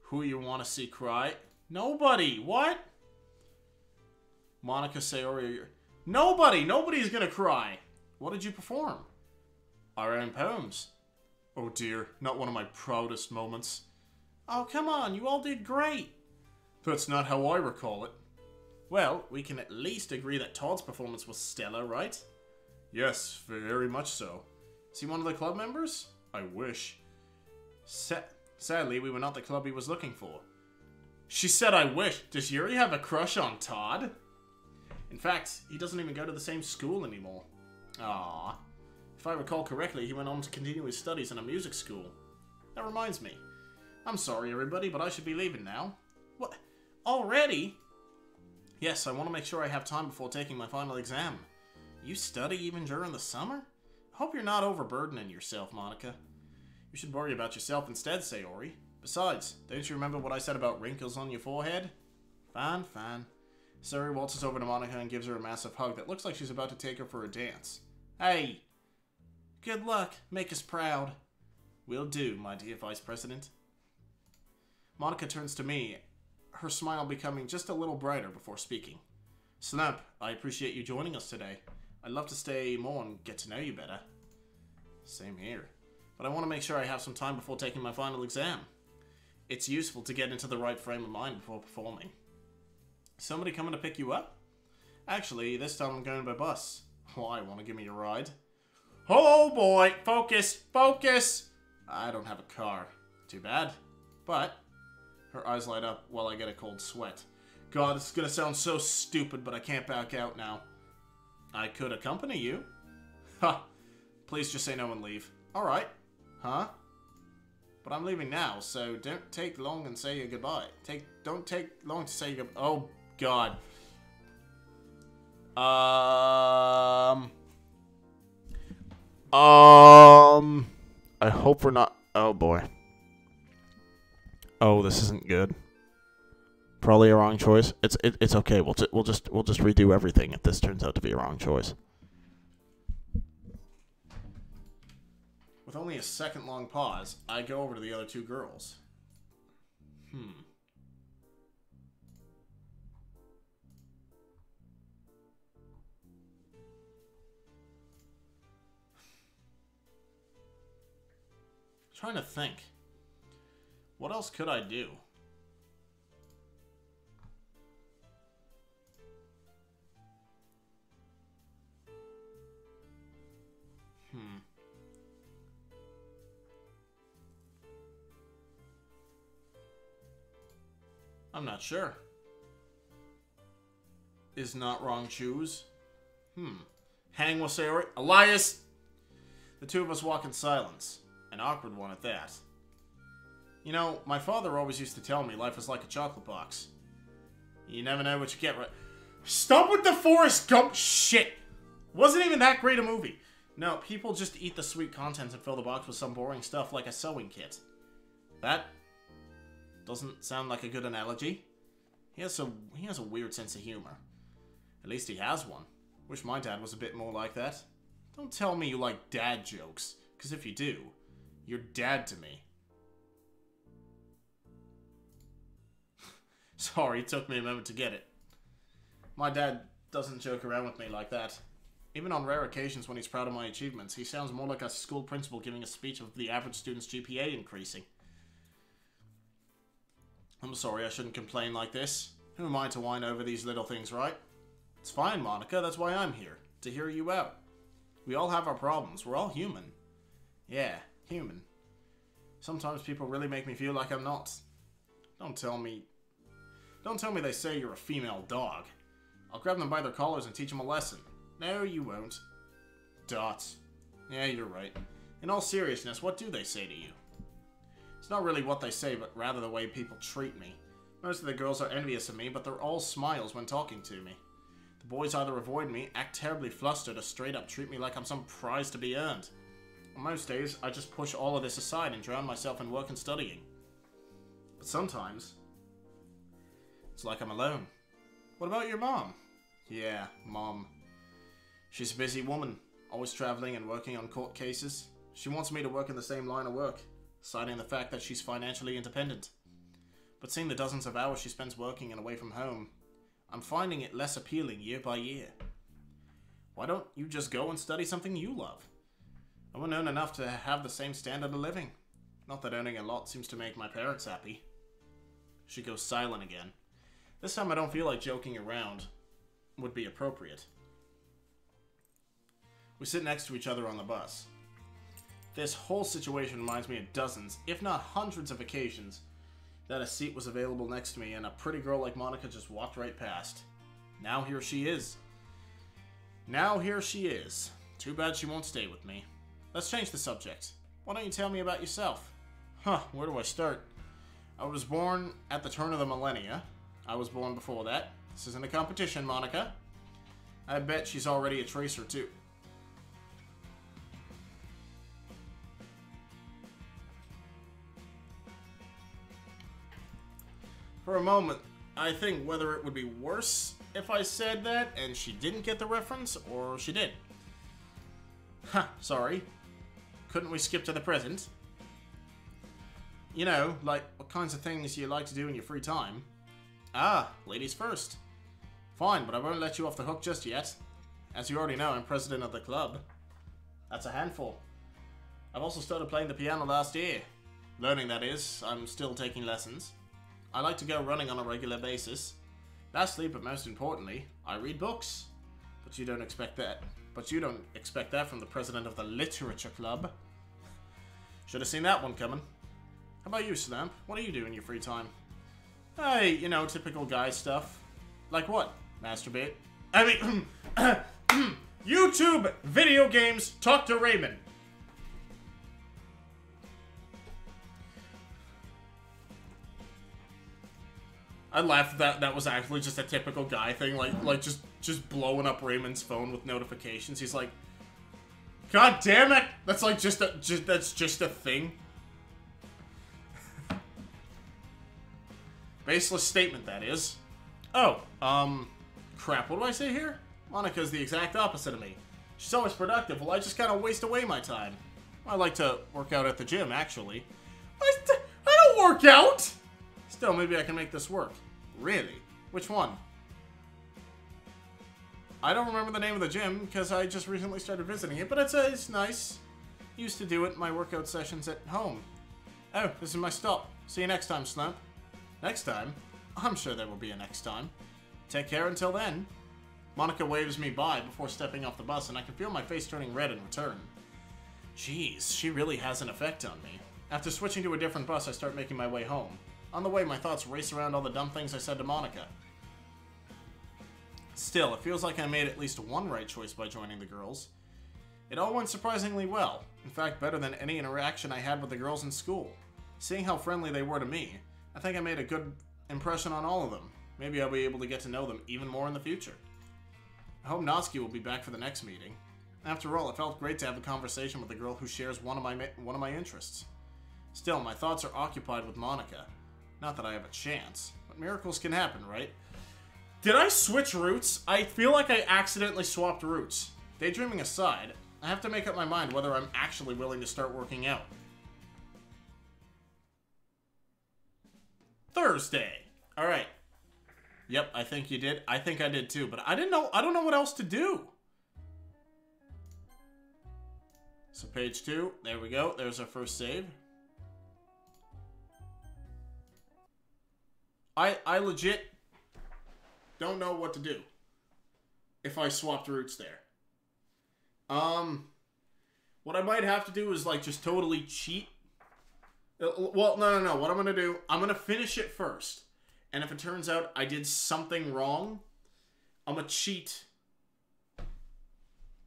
Who you want to see cry? Nobody! What? Monica, Sayori... Nobody! Nobody's gonna cry! What did you perform? Our own poems. Oh dear, not one of my proudest moments. Oh, come on, you all did great. That's not how I recall it. Well, we can at least agree that Todd's performance was stellar, right? Yes, very much so. Is he one of the club members? I wish. Sadly, we were not the club he was looking for. She said I wish. Does Yuri have a crush on Todd? In fact, he doesn't even go to the same school anymore. Ah. If I recall correctly, he went on to continue his studies in a music school. That reminds me. I'm sorry, everybody, but I should be leaving now. What? Already? Yes, I want to make sure I have time before taking my final exam. You study even during the summer? I hope you're not overburdening yourself, Monica. You should worry about yourself instead, Sayori. Besides, don't you remember what I said about wrinkles on your forehead? Fine, fine. Sayori waltzes over to Monica and gives her a massive hug that looks like she's about to take her for a dance. Hey! Good luck. Make us proud. Will do, my dear Vice President. Monica turns to me, her smile becoming just a little brighter before speaking. Slump, I appreciate you joining us today. I'd love to stay more and get to know you better. Same here. But I want to make sure I have some time before taking my final exam. It's useful to get into the right frame of mind before performing. Somebody coming to pick you up? Actually, this time I'm going by bus. Why, want to give me a ride? Oh boy! Focus! Focus! I don't have a car. Too bad. But her eyes light up while I get a cold sweat. God, this is gonna sound so stupid, but I can't back out now. I could accompany you. Ha! Please just say no and leave. Alright. Huh? But I'm leaving now, so don't take long and say your goodbye. Don't take long to say your goodbye. Oh, God. I hope we're not... Oh, boy. Oh, this isn't good. Probably a wrong choice. It's okay. We'll just redo everything if this turns out to be a wrong choice. With only a second-long pause, I go over to the other 2 girls. Trying to think. What else could I do? I'm not sure. Is not wrong choose? Hang will say, Elias! The 2 of us walk in silence. An awkward one at that. You know, my father always used to tell me life is like a chocolate box. You never know what you get right. Stop with the Forrest Gump shit! Wasn't even that great a movie. No, people just eat the sweet contents and fill the box with some boring stuff like a sewing kit. That doesn't sound like a good analogy. He has a weird sense of humor. At least he has one. Wish my dad was a bit more like that. Don't tell me you like dad jokes, because if you do, you're dad to me. Sorry, it took me a moment to get it. My dad doesn't joke around with me like that. Even on rare occasions when he's proud of my achievements, he sounds more like a school principal giving a speech of the average student's GPA increasing. I'm sorry, I shouldn't complain like this. Who am I to whine over these little things, right? It's fine, Monica, that's why I'm here. To hear you out. We all have our problems, we're all human. Yeah, human. Sometimes people really make me feel like I'm not. Don't tell me they say you're a female dog. I'll grab them by their collars and teach them a lesson. No, you won't. Dots. Yeah, you're right. In all seriousness, what do they say to you? It's not really what they say, but rather the way people treat me. Most of the girls are envious of me, but they're all smiles when talking to me. The boys either avoid me, act terribly flustered, or straight up treat me like I'm some prize to be earned. On most days, I just push all of this aside and drown myself in work and studying. But sometimes, it's like I'm alone. What about your mom? Yeah, Mom. She's a busy woman, always traveling and working on court cases. She wants me to work in the same line of work, citing the fact that she's financially independent. But seeing the dozens of hours she spends working and away from home, I'm finding it less appealing year by year. Why don't you just go and study something you love? I wouldn't earn enough to have the same standard of living. Not that earning a lot seems to make my parents happy. She goes silent again. This time I don't feel like joking around would be appropriate. We sit next to each other on the bus. This whole situation reminds me of dozens, if not hundreds of occasions that a seat was available next to me and a pretty girl like Monica just walked right past. Now here she is. Now here she is. Too bad she won't stay with me. Let's change the subject. Why don't you tell me about yourself? Where do I start? I was born at the turn of the millennia. I was born before that. This isn't a competition, Monica. I bet she's already a tracer, too. For a moment, I think whether it would be worse if I said that and she didn't get the reference, or she did. Sorry. Couldn't we skip to the present? You know, like what kinds of things you like to do in your free time. Ah, ladies first. Fine, but I won't let you off the hook just yet. As you already know, I'm president of the club. That's a handful. I've also started playing the piano last year. Learning, that is. I'm still taking lessons. I like to go running on a regular basis. Lastly, but most importantly, I read books. But you don't expect that. But you don't expect that from the president of the literature club. Should have seen that one coming. How about you, Slamp? What do you do in your free time? Hey, you know, typical guy stuff. Like what? Masturbate? I mean, YouTube, video games, talk to Raymond. I laughed that was actually just a typical guy thing, like just blowing up Raymond's phone with notifications. He's like, God damn it! That's like that's just a thing. Baseless statement, that is. Oh, crap, what do I say here? Monica's the exact opposite of me. She's always productive, while I just kind of waste away my time. I like to work out at the gym, actually. I don't work out! Still, maybe I can make this work. Really? Which one? I don't remember the name of the gym, because I just recently started visiting it, but it's nice. Used to do it in my workout sessions at home. Oh, this is my stop. See you next time, Slump. Next time? I'm sure there will be a next time. Take care until then. Monica waves me by before stepping off the bus, and I can feel my face turning red in return. Jeez, she really has an effect on me. After switching to a different bus, I start making my way home. On the way, my thoughts race around all the dumb things I said to Monica. Still, it feels like I made at least one right choice by joining the girls. It all went surprisingly well. In fact, better than any interaction I had with the girls in school. Seeing how friendly they were to me, I think I made a good impression on all of them. Maybe I'll be able to get to know them even more in the future. I hope Natsuki will be back for the next meeting. After all, it felt great to have a conversation with a girl who shares one of my interests. Still, my thoughts are occupied with Monica. Not that I have a chance, but miracles can happen, right? Did I switch routes? I feel like I accidentally swapped routes. Daydreaming aside, I have to make up my mind whether I'm actually willing to start working out. Thursday. Alright. Yep, I think you did. I think I did too, but I don't know what else to do. So page 2, there we go. There's our first save. I legit don't know what to do if I swapped routes there. What I might have to do is like just totally cheat. Well, no. What I'm going to do, I'm going to finish it first. And if it turns out I did something wrong, I'm going to cheat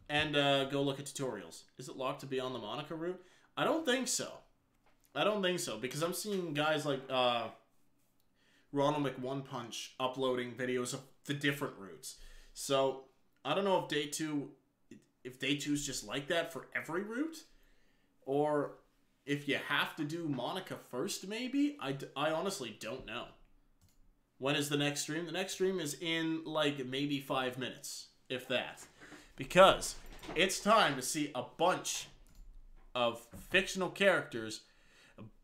and go look at tutorials. Is it locked to be on the Monica route? I don't think so. I don't think so, because I'm seeing guys like Ronald McOnePunch uploading videos of the different routes. So I don't know if day 2 is just like that for every route, or if you have to do Monica first, maybe? I honestly don't know. When is the next stream? The next stream is in, like, maybe 5 minutes, if that. Because it's time to see a bunch of fictional characters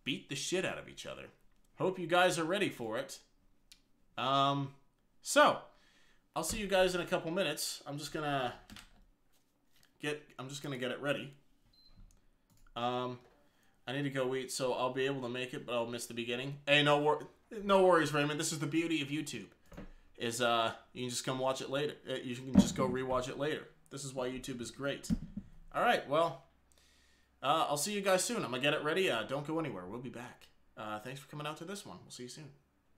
beat the shit out of each other. Hope you guys are ready for it. So, I'll see you guys in a couple minutes. I'm just gonna get it ready. I need to go eat, so I'll be able to make it, but I'll miss the beginning. Hey, no worries, Raymond. This is the beauty of YouTube. Is you can just come watch it later. You can just go rewatch it later. This is why YouTube is great. All right, well, I'll see you guys soon. I'm gonna get it ready. Don't go anywhere. We'll be back. Thanks for coming out to this one. We'll see you soon.